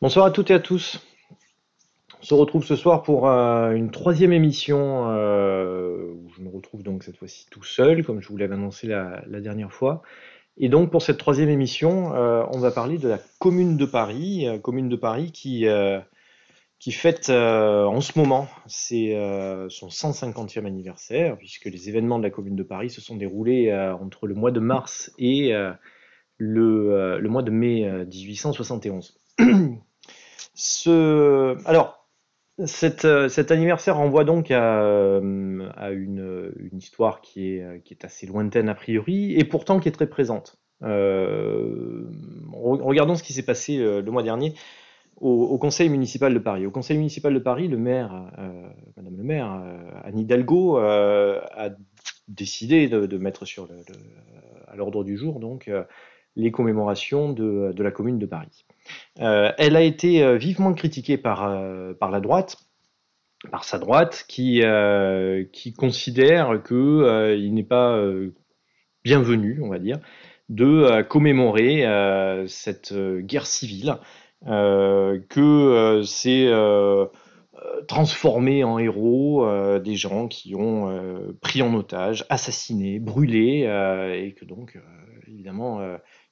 Bonsoir à toutes et à tous. On se retrouve ce soir pour une troisième émission où je me retrouve donc cette fois-ci tout seul, comme je vous l'avais annoncé la dernière fois. Et donc pour cette troisième émission, on va parler de la Commune de Paris, qui fête en ce moment son 150e anniversaire, puisque les événements de la Commune de Paris se sont déroulés entre le mois de mars et le mois de mai 1871. Alors, cet anniversaire renvoie donc à une histoire qui est assez lointaine a priori, et pourtant qui est très présente. Regardons ce qui s'est passé le mois dernier au Conseil municipal de Paris. Au Conseil municipal de Paris, Madame le maire, Anne Hidalgo, a décidé de mettre à l'ordre du jour donc les commémorations de la Commune de Paris. Elle a été vivement critiquée par la droite, par sa droite, qui considère qu'il n'est pas bienvenu, on va dire, de commémorer cette guerre civile, que c'est transformer en héros des gens qui ont pris en otage, assassiné, brûlé, et que donc, évidemment,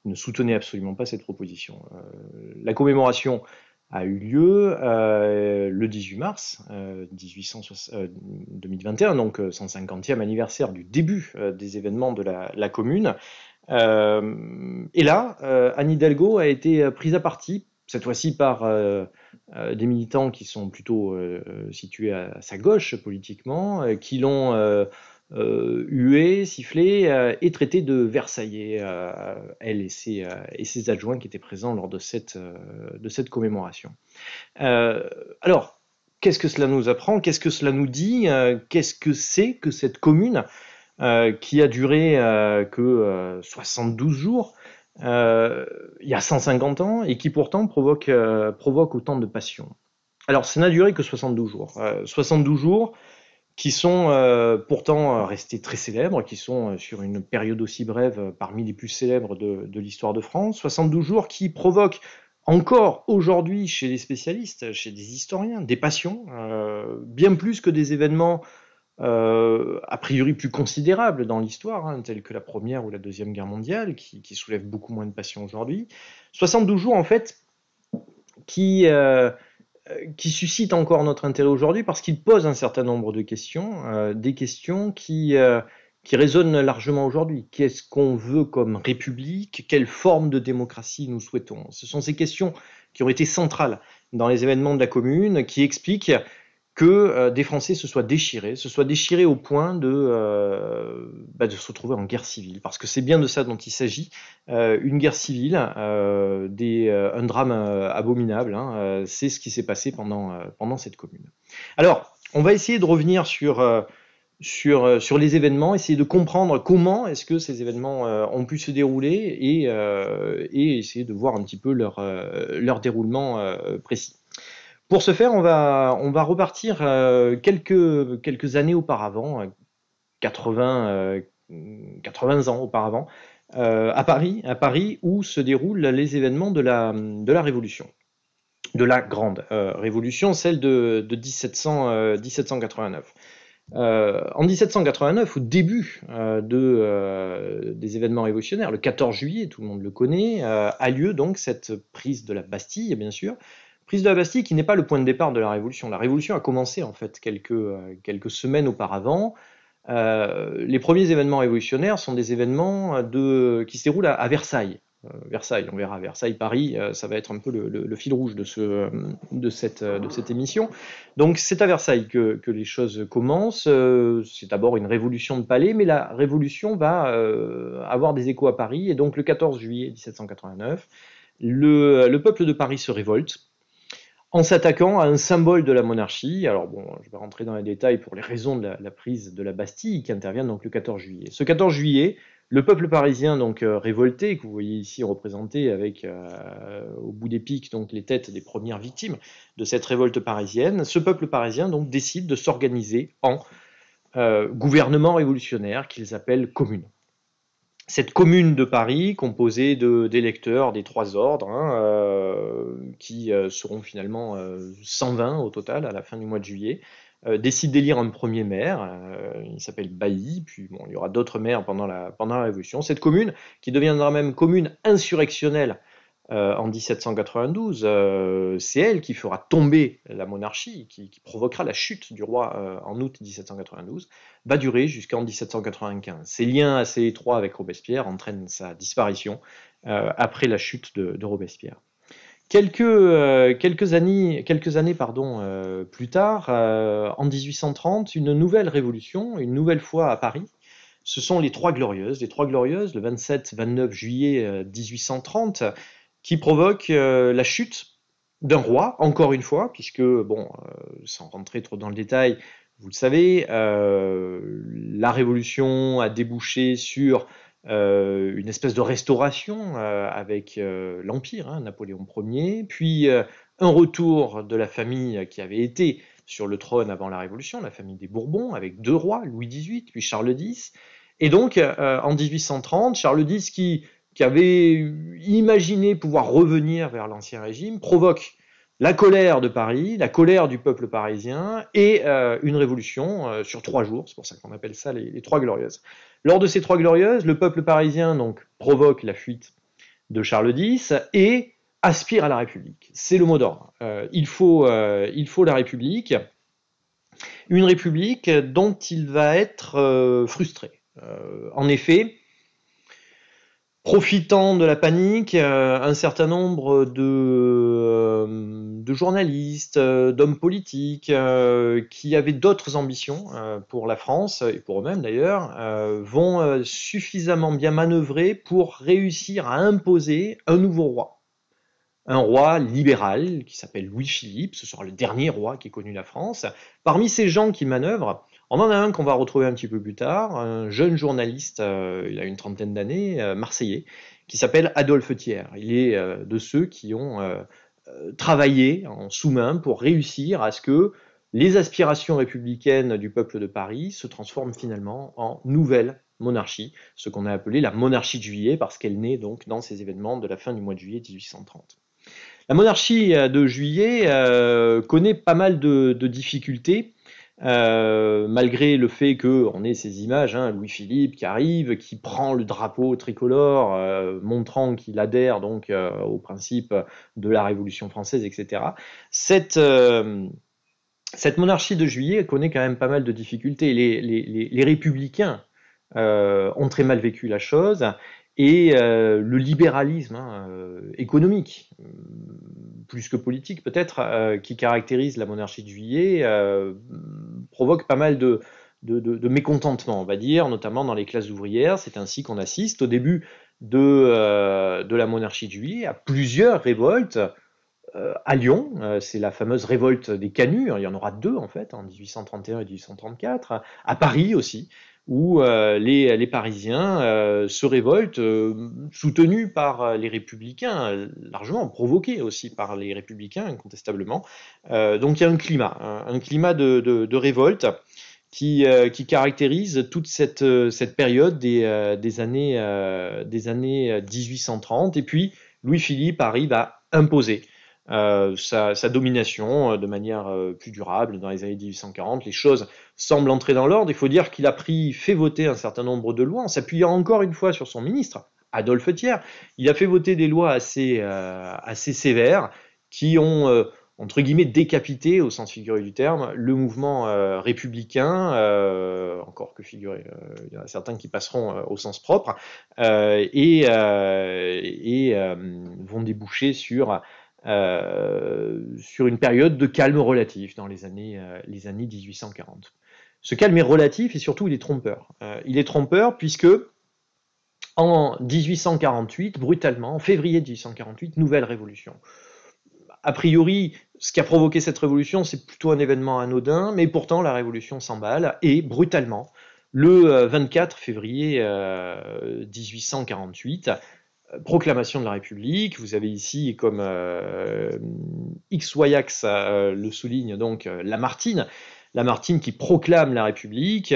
ils ne soutenaient absolument pas cette proposition. La commémoration a eu lieu le 18 mars 2021, donc 150e anniversaire du début des événements de la Commune. Et là, Anne Hidalgo a été prise à partie, cette fois-ci par des militants qui sont plutôt situés à sa gauche politiquement, qui l'ont hué, sifflé et traité de Versaillais, elle et ses adjoints qui étaient présents lors de cette commémoration. Alors, qu'est-ce que cela nous apprend? Qu'est-ce que cela nous dit? Qu'est-ce que c'est que cette commune qui a duré que 72 jours il y a 150 ans et qui pourtant provoque autant de passion. Alors, ça n'a duré que 72 jours. 72 jours qui sont pourtant restés très célèbres, qui sont sur une période aussi brève parmi les plus célèbres de l'histoire de France. 72 jours qui provoquent encore aujourd'hui chez les spécialistes, chez des historiens, des passions, bien plus que des événements a priori plus considérables dans l'histoire, hein, tels que la Première ou la Deuxième Guerre mondiale, qui soulèvent beaucoup moins de passion aujourd'hui. 72 jours, en fait, qui, euh, qui suscitent encore notre intérêt aujourd'hui parce qu'ils posent un certain nombre de questions, des questions qui résonnent largement aujourd'hui. Qu'est-ce qu'on veut comme république? Quelle forme de démocratie nous souhaitons? Ce sont ces questions qui ont été centrales dans les événements de la Commune, qui expliquent que des Français se soient déchirés au point de se retrouver en guerre civile. Parce que c'est bien de ça dont il s'agit, une guerre civile, un drame abominable, hein, c'est ce qui s'est passé pendant cette commune. Alors, on va essayer de revenir sur les événements, essayer de comprendre comment est-ce que ces événements ont pu se dérouler et essayer de voir un petit peu leur déroulement précis. Pour ce faire, on va repartir quelques années auparavant, 80, 80 ans auparavant, à Paris, où se déroulent les événements de la Révolution, de la Grande Révolution, celle de 1789. En 1789, au début des événements révolutionnaires, le 14 juillet, tout le monde le connaît, a lieu donc cette prise de la Bastille, bien sûr. Prise de la Bastille qui n'est pas le point de départ de la Révolution. La Révolution a commencé en fait quelques semaines auparavant. Les premiers événements révolutionnaires sont des événements qui se déroulent à Versailles. Versailles, on verra, Versailles-Paris, ça va être un peu le fil rouge de cette émission. Donc c'est à Versailles que les choses commencent. C'est d'abord une révolution de palais, mais la révolution va avoir des échos à Paris. Et donc le 14 juillet 1789, le peuple de Paris se révolte en s'attaquant à un symbole de la monarchie. Alors bon, je vais rentrer dans les détails pour les raisons de la prise de la Bastille qui intervient donc le 14 juillet. Ce 14 juillet, le peuple parisien donc révolté, que vous voyez ici représenté avec au bout des pics donc les têtes des premières victimes de cette révolte parisienne, ce peuple parisien donc décide de s'organiser en gouvernement révolutionnaire qu'ils appellent commune. cette commune de Paris, composée d'électeurs des trois ordres, hein, qui seront finalement 120 au total à la fin du mois de juillet, décide d'élire un premier maire, il s'appelle Bailly, puis bon, il y aura d'autres maires pendant la Révolution. Cette commune, qui deviendra même commune insurrectionnelle en 1792, c'est elle qui fera tomber la monarchie, qui provoquera la chute du roi en août 1792, va durer jusqu'en 1795. Ses liens assez étroits avec Robespierre entraînent sa disparition après la chute de Robespierre. Quelques années pardon, plus tard, en 1830, une nouvelle révolution, une nouvelle fois à Paris. Ce sont les Trois Glorieuses. Les Trois Glorieuses, le 27-29 juillet 1830, qui provoquent la chute d'un roi, encore une fois, puisque, bon, sans rentrer trop dans le détail, vous le savez, la Révolution a débouché sur une espèce de restauration avec l'Empire, hein, Napoléon Ier, puis un retour de la famille qui avait été sur le trône avant la Révolution, la famille des Bourbons, avec deux rois, Louis XVIII, puis Charles X. Et donc, en 1830, Charles X, qui avait imaginé pouvoir revenir vers l'Ancien Régime, provoque la colère de Paris, la colère du peuple parisien et une révolution sur 3 jours. C'est pour ça qu'on appelle ça les Trois Glorieuses. Lors de ces Trois Glorieuses, le peuple parisien donc provoque la fuite de Charles X et aspire à la République. C'est le mot d'ordre. Il faut la République, une République dont il va être frustré. En effet, profitant de la panique, un certain nombre de journalistes, d'hommes politiques qui avaient d'autres ambitions pour la France, et pour eux-mêmes d'ailleurs, vont suffisamment bien manœuvrer pour réussir à imposer un nouveau roi. Un roi libéral qui s'appelle Louis-Philippe, ce sera le dernier roi qui ait connu la France. Parmi ces gens qui manœuvrent, on en a un qu'on va retrouver un petit peu plus tard, un jeune journaliste, il a une trentaine d'années, marseillais, qui s'appelle Adolphe Thiers. Il est de ceux qui ont travaillé en sous-main pour réussir à ce que les aspirations républicaines du peuple de Paris se transforment finalement en nouvelle monarchie, ce qu'on a appelé la monarchie de juillet, parce qu'elle naît donc dans ces événements de la fin du mois de juillet 1830. La monarchie de juillet connaît pas mal de difficultés, malgré le fait qu'on ait ces images, hein, Louis-Philippe qui arrive, qui prend le drapeau tricolore, montrant qu'il adhère donc au principe de la Révolution française, etc. Cette monarchie de juillet connaît quand même pas mal de difficultés. Les républicains ont très mal vécu la chose, et le libéralisme économique, plus que politique peut-être, qui caractérise la monarchie de juillet, provoque pas mal de mécontentement, on va dire, notamment dans les classes ouvrières. C'est ainsi qu'on assiste au début de la monarchie de juillet à plusieurs révoltes. À Lyon, c'est la fameuse révolte des Canuts, il y en aura deux en fait, en 1831 et 1834, à Paris aussi, où les Parisiens se révoltent, soutenus par les républicains, largement provoqués aussi par les républicains, incontestablement. Donc il y a un climat de révolte qui caractérise toute cette période des années 1830, et puis Louis-Philippe arrive à imposer sa domination de manière plus durable dans les années 1840. Les choses semblent entrer dans l'ordre. Il faut dire qu'il a fait voter un certain nombre de lois en s'appuyant encore une fois sur son ministre, Adolphe Thiers. Il a fait voter des lois assez sévères qui ont entre guillemets décapité, au sens figuré du terme, le mouvement républicain, encore que figuré, il y en a certains qui passeront au sens propre, et vont déboucher sur une période de calme relatif dans les années 1840. Ce calme est relatif et surtout il est trompeur. Il est trompeur puisque en 1848, brutalement, en février 1848, nouvelle révolution. A priori, ce qui a provoqué cette révolution, c'est plutôt un événement anodin, mais pourtant la révolution s'emballe et brutalement, le 24 février 1848, proclamation de la République. Vous avez ici, comme X-Wayax le souligne, donc Lamartine, Lamartine qui proclame la République,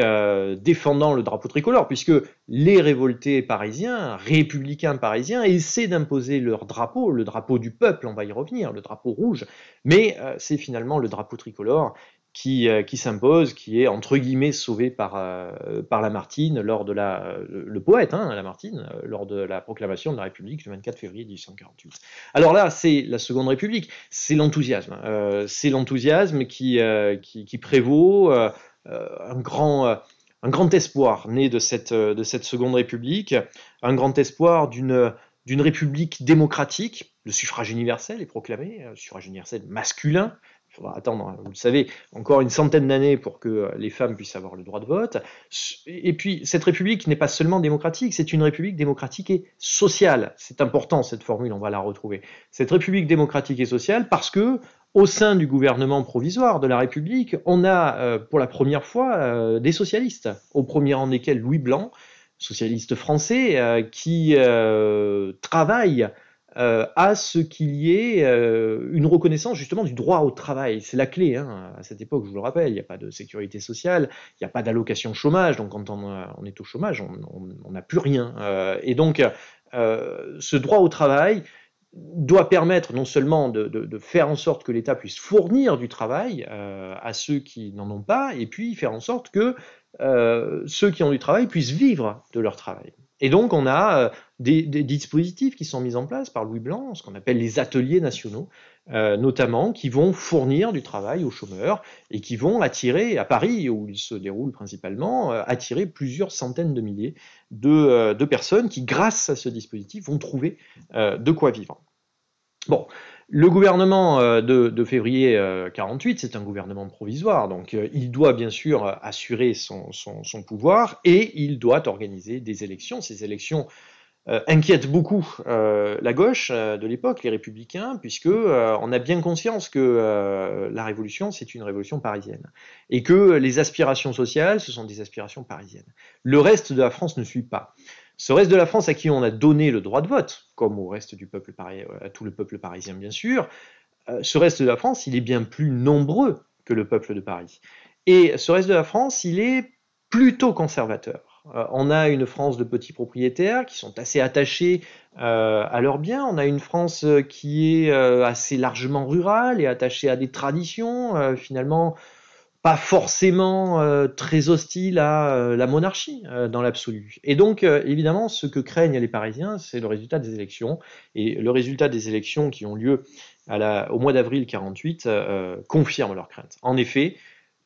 défendant le drapeau tricolore, puisque les révoltés parisiens, républicains parisiens, essaient d'imposer leur drapeau, le drapeau du peuple, on va y revenir, le drapeau rouge, mais c'est finalement le drapeau tricolore qui s'impose, qui est entre guillemets sauvé par Lamartine lors de le poète Lamartine, lors de la proclamation de la République le 24 février 1848. Alors là, c'est la Seconde République, c'est l'enthousiasme qui prévaut, un grand espoir né de cette Seconde République, un grand espoir d'une république démocratique. Le suffrage universel est proclamé, suffrage universel masculin. Il faudra attendre, vous le savez, encore une centaine d'années pour que les femmes puissent avoir le droit de vote. Et puis, cette république n'est pas seulement démocratique, c'est une république démocratique et sociale. C'est important, cette formule, on va la retrouver. Cette république démocratique et sociale parce que, au sein du gouvernement provisoire de la République, on a pour la première fois des socialistes, au premier rang desquels Louis Blanc, socialiste français, qui travaille à ce qu'il y ait une reconnaissance justement du droit au travail. C'est la clé, à cette époque, je vous le rappelle, il n'y a pas de sécurité sociale, il n'y a pas d'allocation chômage, donc quand on est au chômage, on n'a plus rien. Et donc, ce droit au travail doit permettre non seulement de faire en sorte que l'État puisse fournir du travail à ceux qui n'en ont pas, et puis faire en sorte que ceux qui ont du travail puissent vivre de leur travail. Et donc on a des dispositifs qui sont mis en place par Louis Blanc, ce qu'on appelle les ateliers nationaux, notamment, qui vont fournir du travail aux chômeurs et qui vont attirer, à Paris, où il se déroule principalement, attirer plusieurs centaines de milliers de personnes qui, grâce à ce dispositif, vont trouver de quoi vivre. Bon, le gouvernement de février 48, c'est un gouvernement provisoire, donc il doit bien sûr assurer son pouvoir et il doit organiser des élections. Ces élections inquiètent beaucoup la gauche de l'époque, les républicains, puisque on a bien conscience que la révolution, c'est une révolution parisienne et que les aspirations sociales, ce sont des aspirations parisiennes. Le reste de la France ne suit pas. Ce reste de la France à qui on a donné le droit de vote, comme au reste du peuple à tout le peuple parisien bien sûr, ce reste de la France, il est bien plus nombreux que le peuple de Paris. Et ce reste de la France, il est plutôt conservateur. On a une France de petits propriétaires qui sont assez attachés à leurs biens. On a une France qui est assez largement rurale et attachée à des traditions, finalement pas forcément très hostile à la monarchie dans l'absolu. Et donc, évidemment, ce que craignent les Parisiens, c'est le résultat des élections. Et le résultat des élections qui ont lieu au mois d'avril 48 confirme leurs craintes. En effet,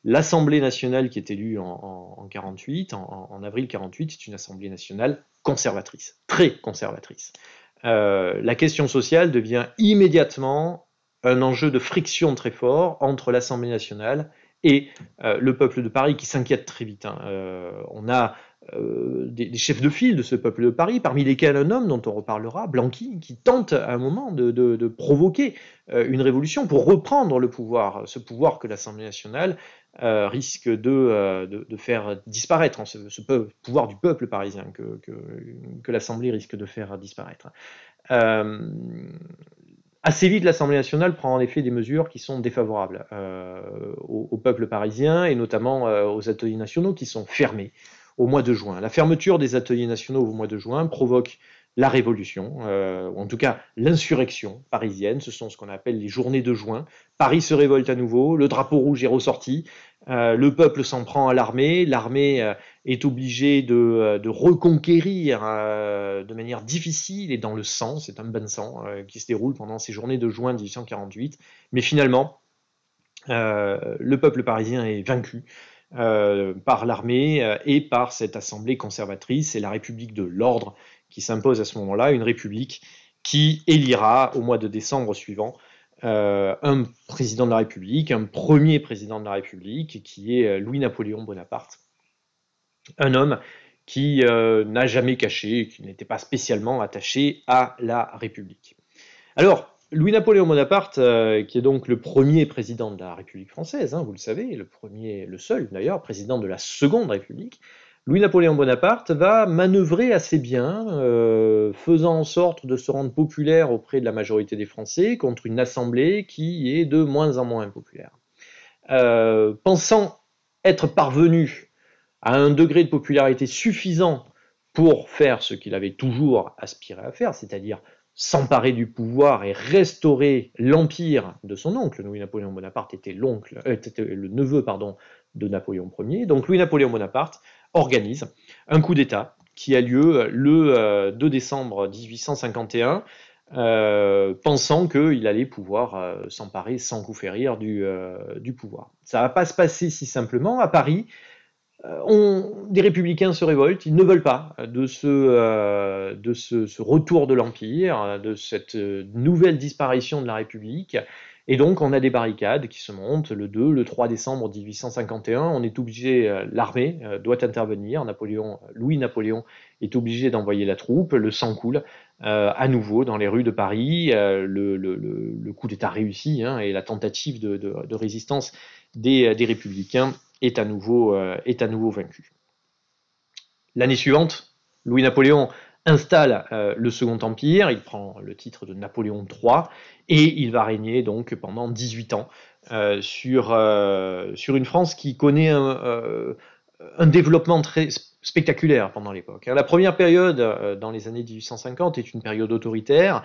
l'Assemblée nationale qui est élue en 48, en avril 48, c'est une Assemblée nationale conservatrice, très conservatrice. La question sociale devient immédiatement un enjeu de friction très fort entre l'Assemblée nationale et le peuple de Paris qui s'inquiète très vite. On a des chefs de file de ce peuple de Paris, parmi lesquels un homme dont on reparlera, Blanqui, qui tente à un moment de provoquer une révolution pour reprendre le pouvoir, ce pouvoir que l'Assemblée nationale risque de faire disparaître, ce pouvoir du peuple parisien que l'Assemblée risque de faire disparaître. Assez vite, l'Assemblée nationale prend en effet des mesures qui sont défavorables au peuple parisien et notamment aux ateliers nationaux qui sont fermés au mois de juin. La fermeture des ateliers nationaux au mois de juin provoque la révolution, ou en tout cas l'insurrection parisienne. Ce sont ce qu'on appelle les journées de juin. Paris se révolte à nouveau, le drapeau rouge est ressorti, le peuple s'en prend à l'armée, l'armée est obligée de reconquérir de manière difficile et dans le sang, c'est un bain de sang qui se déroule pendant ces journées de juin 1848, mais finalement, le peuple parisien est vaincu par l'armée et par cette assemblée conservatrice et la République de l'ordre qui s'impose à ce moment-là, une république qui élira au mois de décembre suivant un président de la République, un premier président de la République, qui est Louis-Napoléon Bonaparte, un homme qui n'a jamais caché, qui n'était pas spécialement attaché à la République. Alors, Louis-Napoléon Bonaparte, qui est donc le premier président de la République française, vous le savez, le seul d'ailleurs, président de la Seconde République, Louis-Napoléon Bonaparte va manœuvrer assez bien, faisant en sorte de se rendre populaire auprès de la majorité des Français contre une assemblée qui est de moins en moins populaire. Pensant être parvenu à un degré de popularité suffisant pour faire ce qu'il avait toujours aspiré à faire, c'est-à-dire s'emparer du pouvoir et restaurer l'empire de son oncle. Louis-Napoléon Bonaparte était était le neveu de Napoléon Ier. Donc Louis-Napoléon Bonaparte organise un coup d'État qui a lieu le 2 décembre 1851, pensant qu'il allait pouvoir s'emparer sans coup férir du pouvoir. Ça ne va pas se passer si simplement. À Paris, des républicains se révoltent, ils ne veulent pas ce retour de l'Empire, de cette nouvelle disparition de la République. Et donc, on a des barricades qui se montent le 2, le 3 décembre 1851. On est obligé, l'armée doit intervenir. Louis-Napoléon est obligé d'envoyer la troupe. Le sang coule à nouveau dans les rues de Paris. Le coup d'État réussi, hein, et la tentative de résistance des républicains est à nouveau vaincu. L'année suivante, Louis-Napoléon installe le Second Empire, il prend le titre de Napoléon III, et il va régner donc pendant 18 ans sur une France qui connaît un développement très spectaculaire pendant l'époque. La première période, dans les années 1850, est une période autoritaire.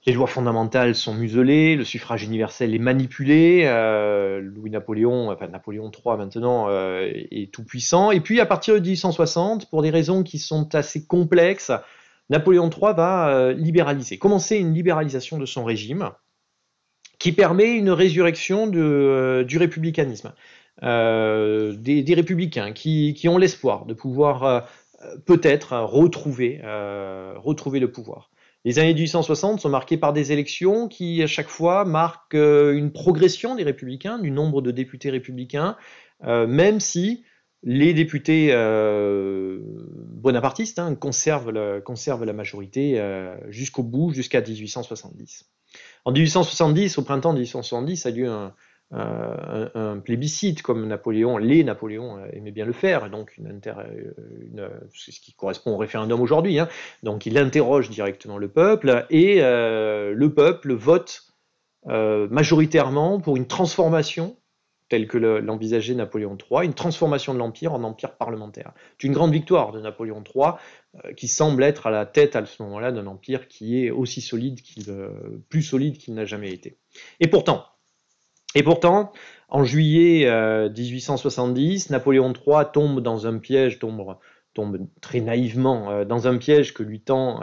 Les lois fondamentales sont muselées, le suffrage universel est manipulé, Napoléon III maintenant, est tout puissant. Et puis à partir de 1860, pour des raisons qui sont assez complexes, Napoléon III va commencer une libéralisation de son régime, qui permet une résurrection du républicanisme, des républicains qui ont l'espoir de pouvoir peut-être retrouver le pouvoir. Les années 1860 sont marquées par des élections qui, à chaque fois, marquent une progression des républicains, du nombre de députés républicains, même si les députés bonapartistes, hein, conservent la majorité jusqu'au bout, jusqu'à 1870. En 1870, au printemps 1870, a lieu un plébiscite, comme les Napoléons aimaient bien le faire, donc ce qui correspond au référendum aujourd'hui, hein. Donc il interroge directement le peuple, et le peuple vote majoritairement pour une transformation, telle que l'envisageait Napoléon III, une transformation de l'Empire en empire parlementaire. C'est une grande victoire de Napoléon III, qui semble être à la tête à ce moment-là d'un empire qui est aussi solide plus solide qu'il n'a jamais été. Et pourtant, en juillet 1870, Napoléon III tombe dans un piège, tombe très naïvement dans un piège que lui tend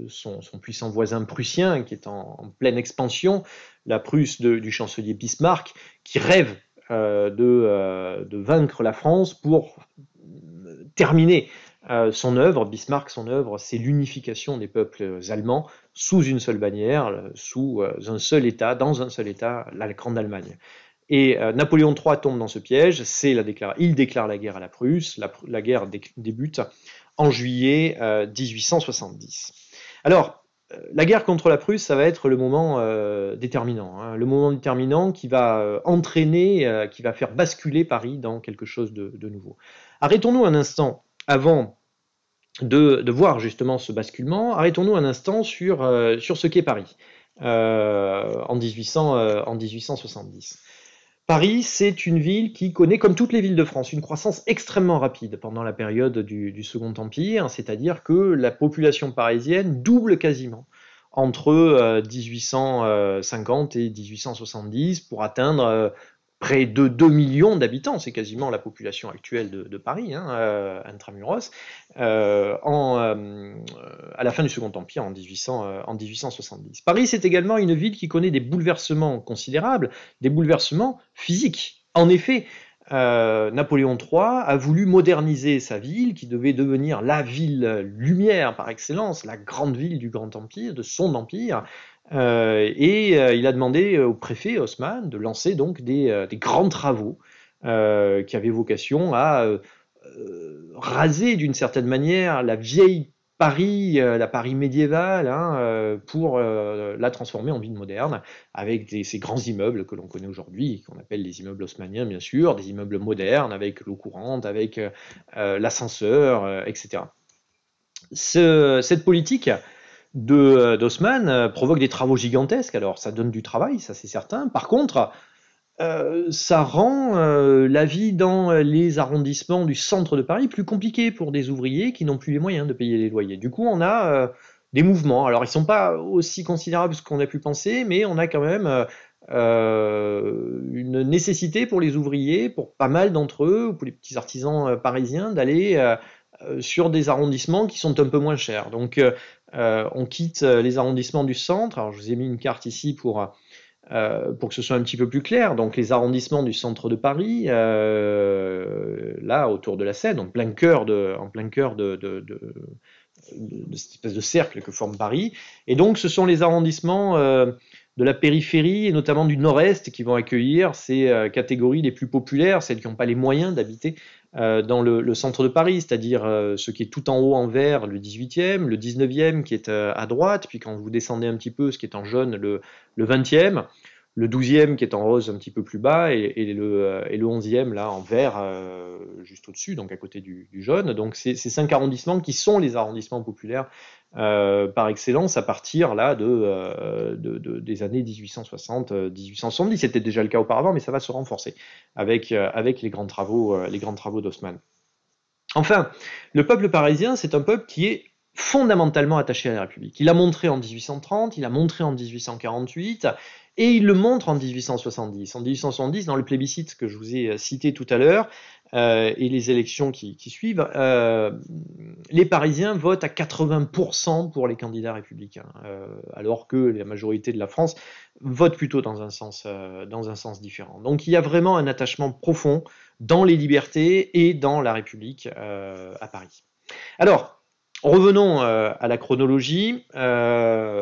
son puissant voisin prussien, qui est en pleine expansion, la Prusse du chancelier Bismarck, qui rêve de vaincre la France pour terminer son œuvre. Bismarck, son œuvre, c'est l'unification des peuples allemands sous une seule bannière, sous un seul État, dans un seul État, la Grande Allemagne. Et Napoléon III tombe dans ce piège, il déclare la guerre à la Prusse, la guerre débute en juillet 1870. Alors, la guerre contre la Prusse, ça va être le moment déterminant, hein, le moment déterminant qui va entraîner, qui va faire basculer Paris dans quelque chose de nouveau. Arrêtons-nous un instant, avant de voir justement ce basculement, arrêtons-nous un instant sur ce qu'est Paris en 1870. Paris, c'est une ville qui connaît, comme toutes les villes de France, une croissance extrêmement rapide pendant la période du Second Empire, c'est-à-dire que la population parisienne double quasiment entre 1850 et 1870 pour atteindre près de 2 millions d'habitants, c'est quasiment la population actuelle de Paris, hein, intramuros, à la fin du Second Empire, en 1870. Paris, c'est également une ville qui connaît des bouleversements considérables, des bouleversements physiques. En effet, Napoléon III a voulu moderniser sa ville, qui devait devenir la ville lumière par excellence, la grande ville du Grand Empire, de son empire, il a demandé au préfet Haussmann de lancer donc des grands travaux qui avaient vocation à raser d'une certaine manière la vieille Paris, la Paris médiévale, hein, pour la transformer en ville moderne, avec ces grands immeubles que l'on connaît aujourd'hui, qu'on appelle les immeubles haussmanniens bien sûr, des immeubles modernes, avec l'eau courante, avec l'ascenseur, etc. Cette politique d'Haussmann provoque des travaux gigantesques. Alors ça donne du travail, ça c'est certain. Par contre, Ça rend la vie dans les arrondissements du centre de Paris plus compliquée pour des ouvriers qui n'ont plus les moyens de payer les loyers. Du coup, on a des mouvements. Alors, ils sont pas aussi considérables que qu'on a pu penser, mais on a quand même une nécessité pour les ouvriers, pour pas mal d'entre eux, ou pour les petits artisans parisiens, d'aller sur des arrondissements qui sont un peu moins chers. Donc, on quitte les arrondissements du centre. Alors, je vous ai mis une carte ici pour que ce soit un petit peu plus clair. Donc les arrondissements du centre de Paris, là autour de la Seine, en plein cœur de cette espèce de cercle que forme Paris. Et donc ce sont les arrondissements de la périphérie et notamment du nord-est qui vont accueillir ces catégories les plus populaires, celles qui n'ont pas les moyens d'habiter dans le centre de Paris, c'est-à-dire ce qui est tout en haut en vert, le 18e, le 19e qui est à droite, puis quand vous descendez un petit peu, ce qui est en jaune, le 20e, le 12e qui est en rose un petit peu plus bas, et le 11e là en vert juste au-dessus, donc à côté du jaune. Donc c'est ces 5 arrondissements qui sont les arrondissements populaires par excellence à partir là des années 1860, 1870. C'était déjà le cas auparavant, mais ça va se renforcer avec les grands travaux d'Haussmann. Enfin, le peuple parisien, c'est un peuple qui est fondamentalement attaché à la République. Il l'a montré en 1830, il l'a montré en 1848, et il le montre en 1870. En 1870, dans le plébiscite que je vous ai cité tout à l'heure, et les élections qui suivent, les Parisiens votent à 80% pour les candidats républicains, alors que la majorité de la France vote plutôt dans un sens différent. Donc il y a vraiment un attachement profond dans les libertés et dans la République à Paris. Alors, revenons à la chronologie. La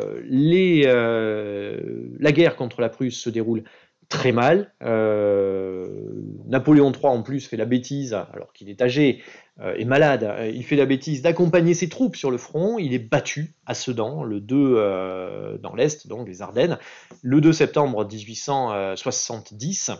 guerre contre la Prusse se déroule très mal. Napoléon III, en plus, fait la bêtise, alors qu'il est âgé et malade, il fait la bêtise d'accompagner ses troupes sur le front. Il est battu à Sedan, le 2, dans l'Est, donc les Ardennes, le 2 septembre 1870.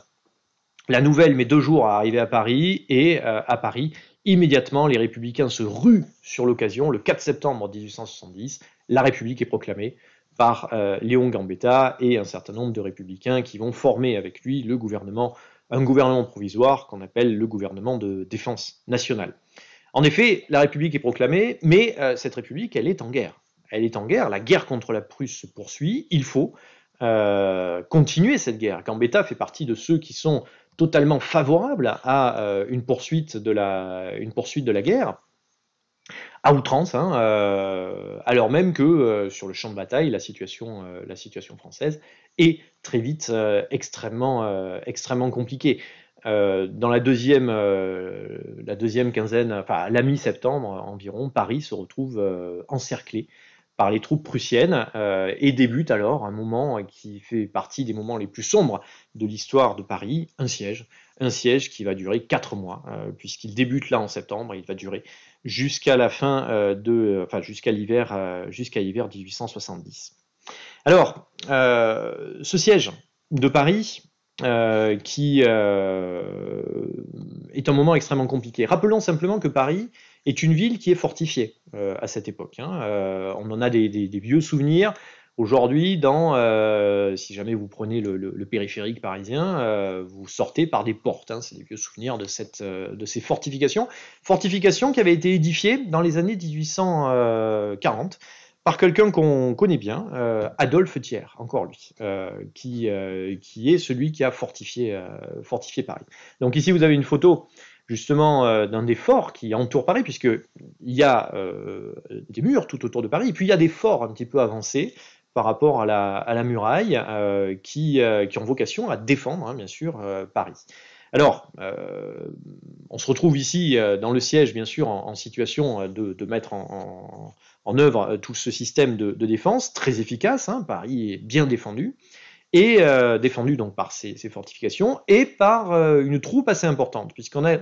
La nouvelle met 2 jours à arriver à Paris, et à Paris, immédiatement, les républicains se ruent sur l'occasion. Le 4 septembre 1870, la République est proclamée par Léon Gambetta et un certain nombre de républicains qui vont former avec lui un gouvernement provisoire qu'on appelle le gouvernement de défense nationale. En effet, la République est proclamée, mais cette République, elle est en guerre. Elle est en guerre, la guerre contre la Prusse se poursuit, il faut continuer cette guerre. Gambetta fait partie de ceux qui sont totalement favorables à une poursuite de la guerre, à outrance, hein, alors même que sur le champ de bataille, la situation française est très vite extrêmement compliquée. Dans la deuxième quinzaine, enfin à la mi-septembre environ, Paris se retrouve encerclé par les troupes prussiennes et débute alors un moment qui fait partie des moments les plus sombres de l'histoire de Paris, un siège qui va durer 4 mois, puisqu'il débute là en septembre et il va durer jusqu'à la fin jusqu'à l'hiver 1870. Alors, ce siège de Paris, qui est un moment extrêmement compliqué. Rappelons simplement que Paris est une ville qui est fortifiée à cette époque. On en a des vieux souvenirs. Aujourd'hui, si jamais vous prenez le périphérique parisien, vous sortez par des portes. C'est des vieux souvenirs de ces fortifications. Fortifications qui avaient été édifiées dans les années 1840 par quelqu'un qu'on connaît bien, Adolphe Thiers, encore lui, qui est celui qui a fortifié Paris. Donc ici, vous avez une photo justement d'un des forts qui entourent Paris, puisqu'il y a des murs tout autour de Paris, et puis il y a des forts un petit peu avancés par rapport à la muraille, qui ont vocation à défendre, bien sûr, Paris. Alors, on se retrouve ici dans le siège, bien sûr, en situation de mettre en œuvre tout ce système de défense très efficace. Paris est bien défendu, et défendu donc par ces fortifications et par une troupe assez importante, puisqu'on a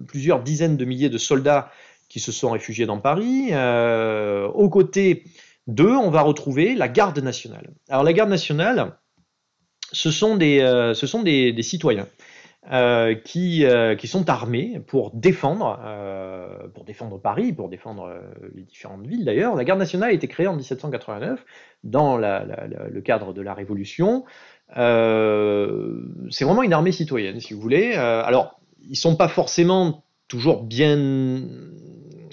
plusieurs dizaines de milliers de soldats qui se sont réfugiés dans Paris. Aux côtés d'eux, on va retrouver la garde nationale. Alors la garde nationale, ce sont des citoyens qui sont armés pour défendre Paris, pour défendre les différentes villes d'ailleurs. La garde nationale a été créée en 1789 dans le cadre de la Révolution. C'est vraiment une armée citoyenne, si vous voulez. Alors, ils sont pas forcément toujours bien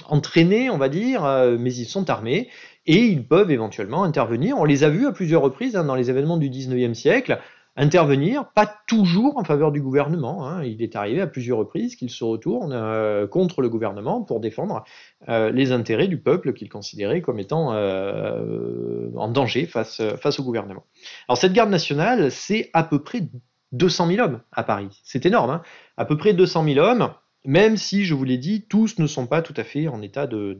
entraînés, on va dire, mais ils sont armés et ils peuvent éventuellement intervenir. On les a vus à plusieurs reprises dans les événements du 19e siècle, intervenir, pas toujours en faveur du gouvernement. Il est arrivé à plusieurs reprises qu'ils se retournent contre le gouvernement pour défendre les intérêts du peuple qu'ils considéraient comme étant en danger face au gouvernement. Alors cette garde nationale, c'est à peu près 200 000 hommes à Paris. C'est énorme, à peu près 200 000 hommes, même si, je vous l'ai dit, tous ne sont pas tout à fait en état de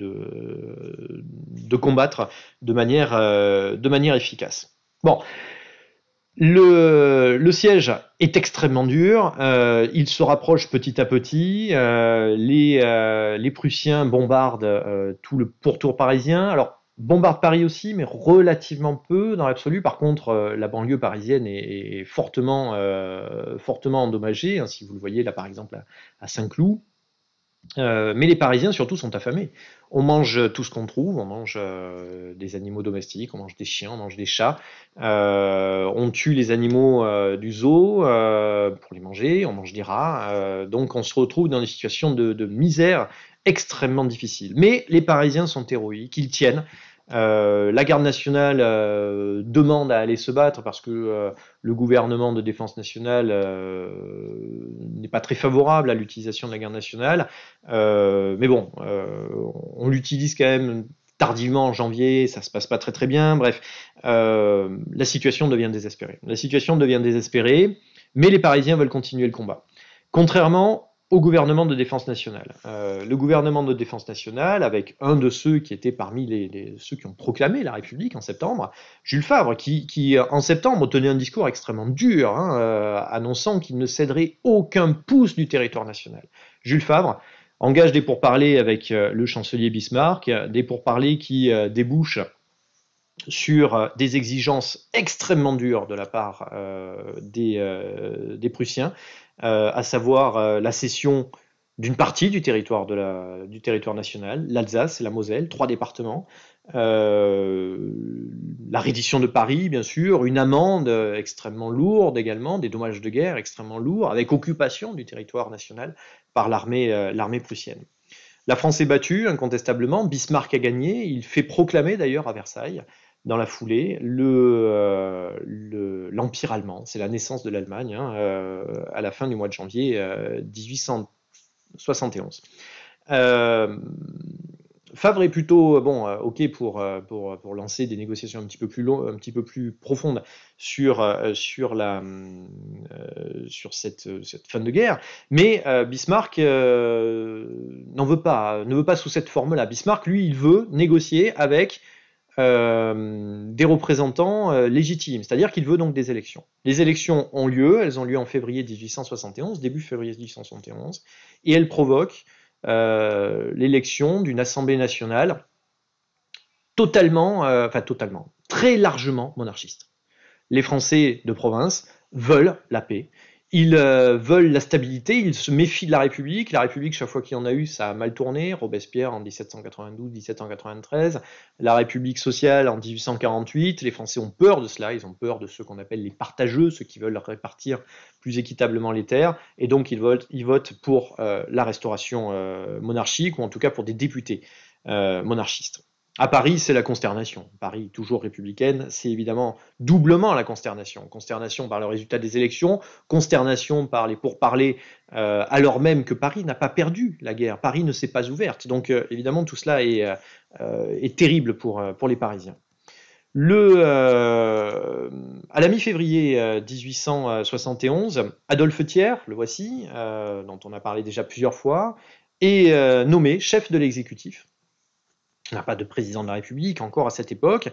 combattre de manière efficace. Bon, le siège est extrêmement dur, il se rapproche petit à petit, les Prussiens bombardent tout le pourtour parisien, alors bombardent Paris aussi, mais relativement peu dans l'absolu. Par contre, la banlieue parisienne est fortement endommagée, hein, si vous le voyez là par exemple à Saint-Cloud. Mais les Parisiens surtout sont affamés. On mange tout ce qu'on trouve, on mange des animaux domestiques, on mange des chiens, on mange des chats, on tue les animaux du zoo pour les manger, on mange des rats, donc on se retrouve dans des situations de misère extrêmement difficiles. Mais les Parisiens sont héroïques, ils tiennent. La garde nationale demande à aller se battre parce que le gouvernement de défense nationale n'est pas très favorable à l'utilisation de la garde nationale. Mais bon, on l'utilise quand même tardivement en janvier, ça se passe pas très très bien. Bref, la situation devient désespérée. La situation devient désespérée, mais les Parisiens veulent continuer le combat. Contrairement au gouvernement de défense nationale. Le gouvernement de défense nationale, avec un de ceux qui étaient parmi ceux qui ont proclamé la République en septembre, Jules Favre, qui en septembre tenait un discours extrêmement dur, annonçant qu'il ne céderait aucun pouce du territoire national. Jules Favre engage des pourparlers avec le chancelier Bismarck, des pourparlers qui débouchent sur des exigences extrêmement dures de la part des Prussiens, à savoir la cession d'une partie du territoire national, l'Alsace et la Moselle, 3 départements, la reddition de Paris, bien sûr, une amende extrêmement lourde également, des dommages de guerre extrêmement lourds, avec occupation du territoire national par l'armée prussienne. La France est battue, incontestablement, Bismarck a gagné, il fait proclamer d'ailleurs à Versailles, dans la foulée, l'Empire allemand. C'est la naissance de l'Allemagne, à la fin du mois de janvier 1871. Favre est plutôt ok pour lancer des négociations un petit peu plus profondes sur cette fin de guerre, mais Bismarck ne veut pas sous cette forme-là. Bismarck, lui, il veut négocier avec des représentants légitimes, c'est-à-dire qu'il veut donc des élections. Les élections ont lieu, elles ont lieu en février 1871, début février 1871, et elles provoquent l'élection d'une assemblée nationale très largement monarchiste. Les Français de province veulent la paix, ils veulent la stabilité, ils se méfient de la République. La République, chaque fois qu'il y en a eu, ça a mal tourné. Robespierre en 1792, 1793, la République sociale en 1848. Les Français ont peur de cela, ils ont peur de ceux qu'on appelle les partageux, ceux qui veulent répartir plus équitablement les terres, et donc ils votent pour la restauration monarchique, ou en tout cas pour des députés monarchistes. À Paris, c'est la consternation. Paris, toujours républicaine, c'est évidemment doublement la consternation. Consternation par le résultat des élections, consternation par les pourparlers, alors même que Paris n'a pas perdu la guerre. Paris ne s'est pas ouverte. Donc évidemment, tout cela est terrible pour les Parisiens. À la mi-février 1871, Adolphe Thiers, le voici, dont on a parlé déjà plusieurs fois, est nommé chef de l'exécutif. Il n'y a pas de président de la République encore à cette époque.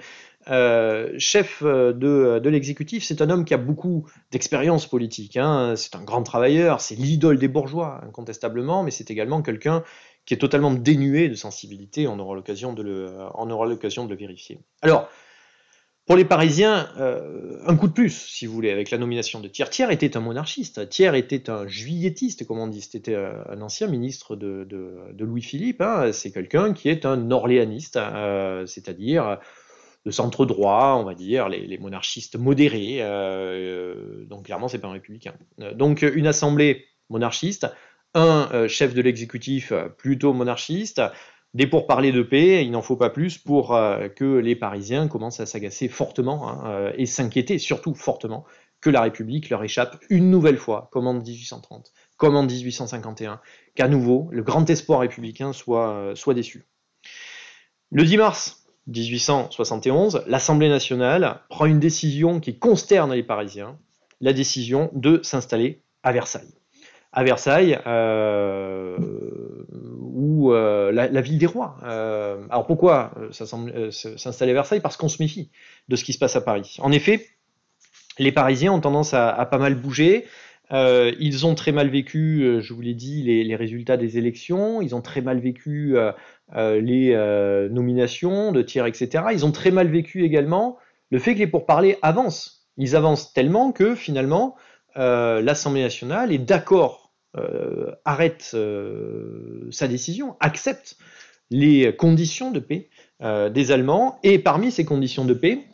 Chef de l'exécutif, c'est un homme qui a beaucoup d'expérience politique. C'est un grand travailleur, c'est l'idole des bourgeois, incontestablement, mais c'est également quelqu'un qui est totalement dénué de sensibilité. On aura l'occasion de le vérifier. Alors, pour les Parisiens, un coup de plus, si vous voulez, avec la nomination de Thiers. Thiers était un monarchiste, Thiers était un juillettiste, comme on dit, c'était un ancien ministre de Louis-Philippe, c'est quelqu'un qui est un orléaniste, c'est-à-dire de centre droit, on va dire, les monarchistes modérés. Donc clairement, c'est pas un républicain. Donc une assemblée monarchiste, un chef de l'exécutif plutôt monarchiste, des pourparlers de paix, il n'en faut pas plus pour que les Parisiens commencent à s'agacer fortement et s'inquiéter surtout fortement que la République leur échappe une nouvelle fois, comme en 1830, comme en 1851, qu'à nouveau le grand espoir républicain soit déçu. Le 10 mars 1871, l'Assemblée nationale prend une décision qui consterne les Parisiens, la décision de s'installer à Versailles. À Versailles, ou la ville des rois. Alors pourquoi s'installer à Versailles? Parce qu'on se méfie de ce qui se passe à Paris. En effet, les Parisiens ont tendance à pas mal bouger. Ils ont très mal vécu, je vous l'ai dit, les résultats des élections. Ils ont très mal vécu les nominations de Thiers, etc. Ils ont très mal vécu également le fait que les pourparlers avancent. Ils avancent tellement que finalement, l'Assemblée nationale est d'accord, arrête sa décision, accepte les conditions de paix des Allemands. Et parmi ces conditions de paix,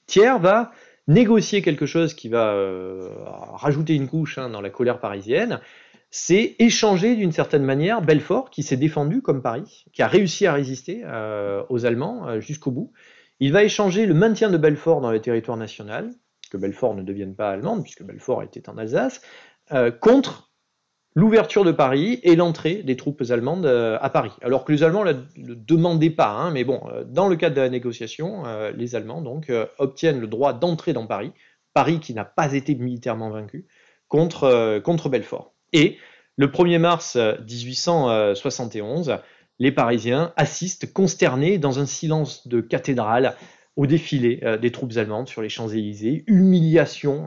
Thiers va négocier quelque chose qui va rajouter une couche dans la colère parisienne, c'est échanger d'une certaine manière Belfort, qui s'est défendu comme Paris, qui a réussi à résister aux Allemands jusqu'au bout. Il va échanger le maintien de Belfort dans le territoire national, que Belfort ne devienne pas allemande, puisque Belfort était en Alsace, contre l'ouverture de Paris et l'entrée des troupes allemandes à Paris. Alors que les Allemands ne le demandaient pas, mais bon, dans le cadre de la négociation, les Allemands donc obtiennent le droit d'entrer dans Paris, Paris qui n'a pas été militairement vaincu, contre Belfort. Et le 1er mars 1871, les Parisiens assistent consternés dans un silence de cathédrale au défilé des troupes allemandes sur les Champs-Élysées, humiliation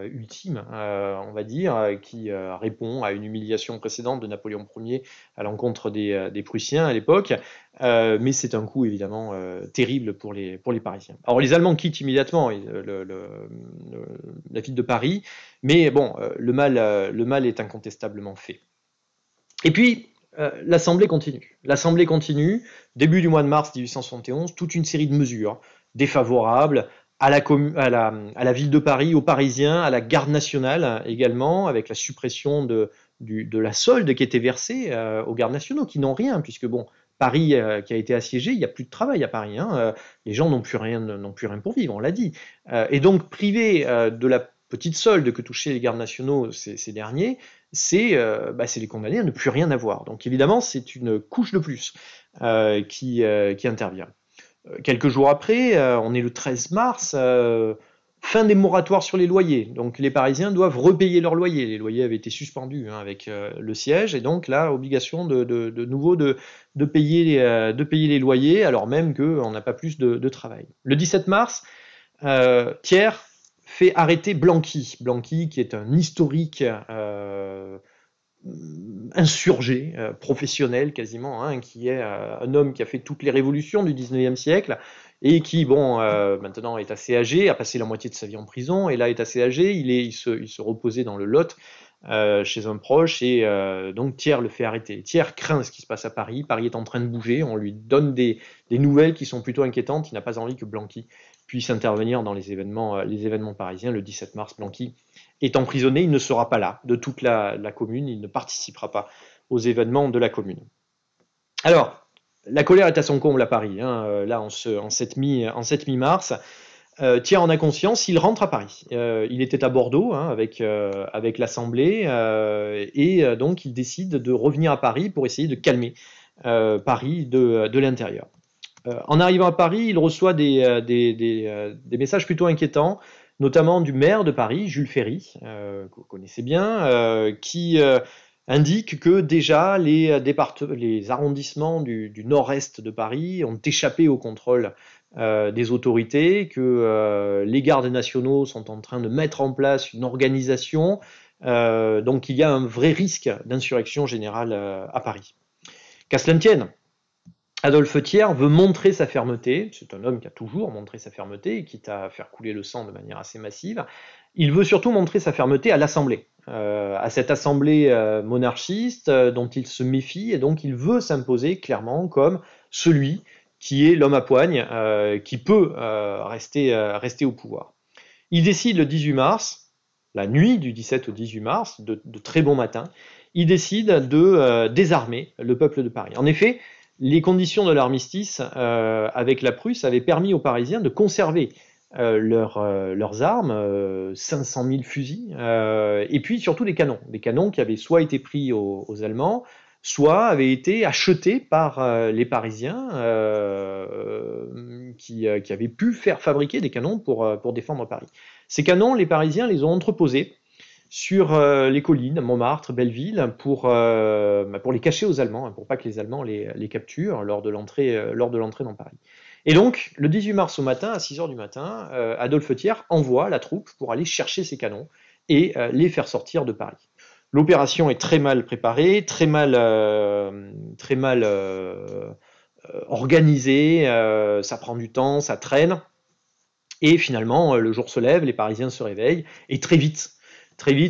ultime, on va dire, qui répond à une humiliation précédente de Napoléon Ier à l'encontre des Prussiens à l'époque, mais c'est un coup évidemment terrible pour les Parisiens. Alors les Allemands quittent immédiatement la ville de Paris, mais bon, le mal est incontestablement fait. Et puis, l'Assemblée continue. L'Assemblée continue, début du mois de mars 1871, toute une série de mesures défavorables à la ville de Paris, aux Parisiens, à la garde nationale également, avec la suppression de la solde qui était versée aux gardes nationaux, qui n'ont rien, puisque bon, Paris qui a été assiégé, il n'y a plus de travail à Paris, les gens n'ont plus rien pour vivre, on l'a dit. Et donc, privés de la petite solde que touchaient les gardes nationaux ces derniers, c'est les condamner à ne plus rien avoir. Donc évidemment, c'est une couche de plus qui intervient. Quelques jours après, on est le 13 mars, fin des moratoires sur les loyers. Donc les Parisiens doivent repayer leurs loyers. Les loyers avaient été suspendus avec le siège, et donc là, obligation de nouveau de payer les loyers, alors même qu'on n'a pas plus de travail. Le 17 mars, Thiers fait arrêter Blanqui. Blanqui, qui est un historique insurgé, professionnel quasiment, qui est un homme qui a fait toutes les révolutions du 19e siècle et qui, maintenant est assez âgé, a passé la moitié de sa vie en prison, et là est assez âgé, il se reposait dans le Lot chez un proche, et donc Thiers le fait arrêter. Thiers craint ce qui se passe à Paris, Paris est en train de bouger, on lui donne des nouvelles qui sont plutôt inquiétantes, il n'a pas envie que Blanqui puisse intervenir dans les événements parisiens. Le 17 mars, Blanqui est emprisonné, il ne sera pas là de toute la commune, il ne participera pas aux événements de la commune. Alors, la colère est à son comble à Paris, là en cette mi-mars. Thiers en a conscience, il rentre à Paris. Il était à Bordeaux avec l'Assemblée, et donc il décide de revenir à Paris pour essayer de calmer Paris de l'intérieur. En arrivant à Paris, il reçoit des messages plutôt inquiétants, notamment du maire de Paris, Jules Ferry, que vous connaissez bien, qui indique que déjà les arrondissements du nord-est de Paris ont échappé au contrôle des autorités, que les gardes nationaux sont en train de mettre en place une organisation, donc il y a un vrai risque d'insurrection générale à Paris. Qu'à cela ne tienne, Adolphe Thiers veut montrer sa fermeté, c'est un homme qui a toujours montré sa fermeté, quitte à faire couler le sang de manière assez massive. Il veut surtout montrer sa fermeté à l'Assemblée, à cette Assemblée monarchiste dont il se méfie, et donc il veut s'imposer clairement comme celui qui est l'homme à poigne, qui peut rester au pouvoir. Il décide le 18 mars, la nuit du 17 au 18 mars, de très bon matin, il décide de désarmer le peuple de Paris. En effet, les conditions de l'armistice avec la Prusse avaient permis aux Parisiens de conserver leurs armes, 500 000 fusils, et puis surtout des canons qui avaient soit été pris aux Allemands, soit avaient été achetés par les Parisiens qui avaient pu faire fabriquer des canons pour défendre Paris. Ces canons, les Parisiens les ont entreposés sur les collines, Montmartre, Belleville, pour les cacher aux Allemands, hein, pour pas que les Allemands les capturent lors de l'entrée dans Paris. Et donc, le 18 mars au matin, à 6 heures du matin, Adolphe Thiers envoie la troupe pour aller chercher ces canons et les faire sortir de Paris. L'opération est très mal préparée, très mal organisée, ça prend du temps, ça traîne. Et finalement, le jour se lève, les Parisiens se réveillent, et très vite,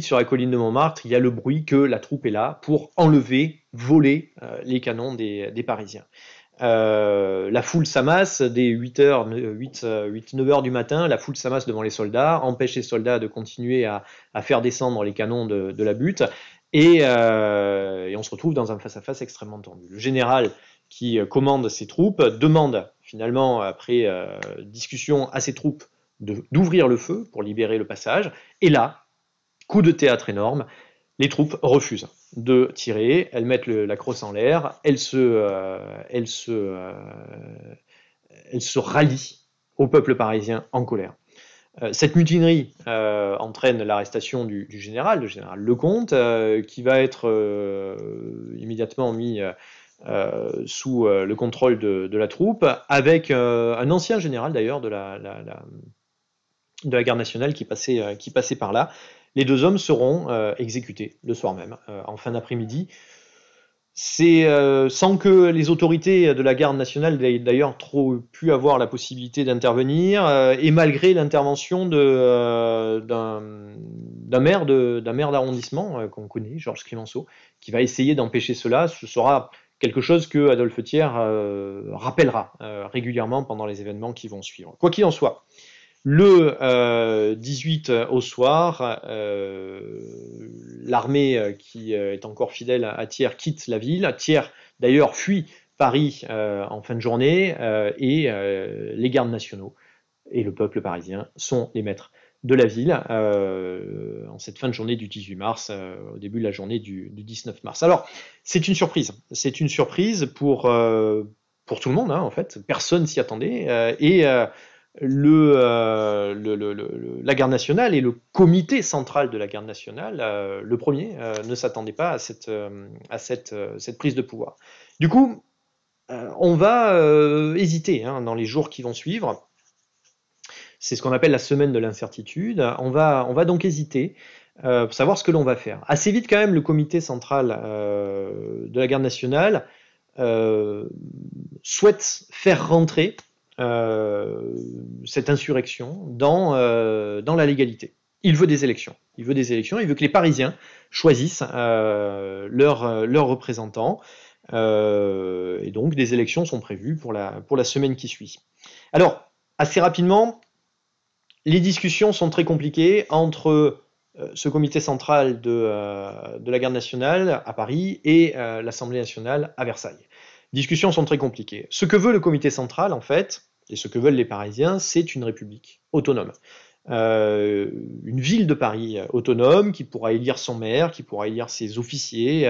sur la colline de Montmartre, il y a le bruit que la troupe est là pour enlever, voler les canons des Parisiens. La foule s'amasse dès 8-9 heures du matin, la foule s'amasse devant les soldats, empêche les soldats de continuer à faire descendre les canons de la butte, et on se retrouve dans un face-à-face extrêmement tendu. Le général qui commande ses troupes demande finalement, après discussion à ses troupes, d'ouvrir le feu pour libérer le passage, et là, coup de théâtre énorme, les troupes refusent de tirer, elles mettent la crosse en l'air, elles se rallient au peuple parisien en colère. Cette mutinerie entraîne l'arrestation du général, le général Lecomte, qui va être immédiatement mis sous le contrôle de la troupe, avec un ancien général d'ailleurs de la garde nationale qui passait par là. Les deux hommes seront exécutés le soir même, en fin d'après-midi. C'est sans que les autorités de la garde nationale aient d'ailleurs trop pu avoir la possibilité d'intervenir, et malgré l'intervention d'un maire d'arrondissement qu'on connaît, Georges Clemenceau, qui va essayer d'empêcher cela. Ce sera quelque chose que Adolphe Thiers rappellera régulièrement pendant les événements qui vont suivre. Quoi qu'il en soit, le 18 au soir, l'armée qui est encore fidèle à Thiers quitte la ville. Thiers, d'ailleurs, fuit Paris en fin de journée, et les gardes nationaux et le peuple parisien sont les maîtres de la ville en cette fin de journée du 18 mars, au début de la journée du 19 mars. Alors, c'est une surprise. C'est une surprise pour tout le monde, hein, en fait. Personne s'y attendait. La garde nationale et le comité central de la garde nationale, le premier, ne s'attendait pas à cette prise de pouvoir. Du coup, on va hésiter dans les jours qui vont suivre. C'est ce qu'on appelle la semaine de l'incertitude. On va donc hésiter pour savoir ce que l'on va faire. Assez vite quand même, le comité central de la garde nationale souhaite faire rentrer cette insurrection dans la légalité. Il veut des élections. Il veut que les Parisiens choisissent leurs représentants. Et donc des élections sont prévues pour la semaine qui suit. Alors, assez rapidement, les discussions sont très compliquées entre ce comité central de la garde nationale à Paris et l'Assemblée nationale à Versailles. Les discussions sont très compliquées. Ce que veut le comité central, en fait, et ce que veulent les Parisiens, c'est une république autonome. Une ville de Paris autonome qui pourra élire son maire, qui pourra élire ses officiers,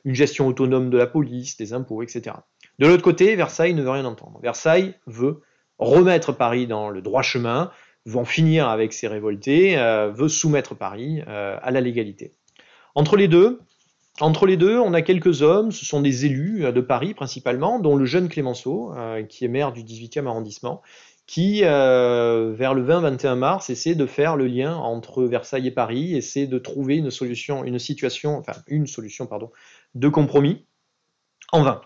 une gestion autonome de la police, des impôts, etc. De l'autre côté, Versailles ne veut rien entendre. Versailles veut remettre Paris dans le droit chemin, veut en finir avec ses révoltés, veut soumettre Paris à la légalité. Entre les deux, on a quelques hommes, ce sont des élus de Paris principalement, dont le jeune Clemenceau, qui est maire du 18e arrondissement, qui, vers le 20-21 mars, essaie de faire le lien entre Versailles et Paris, essaie de trouver une solution de compromis. En vain.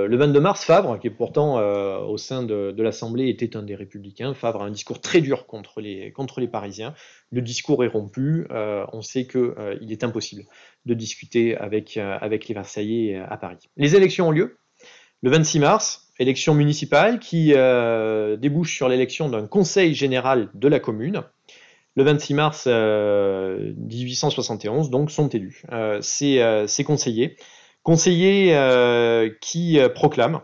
Le 22 mars, Favre, qui est pourtant au sein de l'Assemblée, était un des républicains. Favre a un discours très dur contre les Parisiens. Le discours est rompu. On sait qu'il est impossible de discuter avec les Versaillais à Paris. Les élections ont lieu. Le 26 mars, élection municipale qui débouche sur l'élection d'un conseil général de la commune. Le 26 mars 1871, donc, sont élus ces conseillers. Conseillers qui proclament.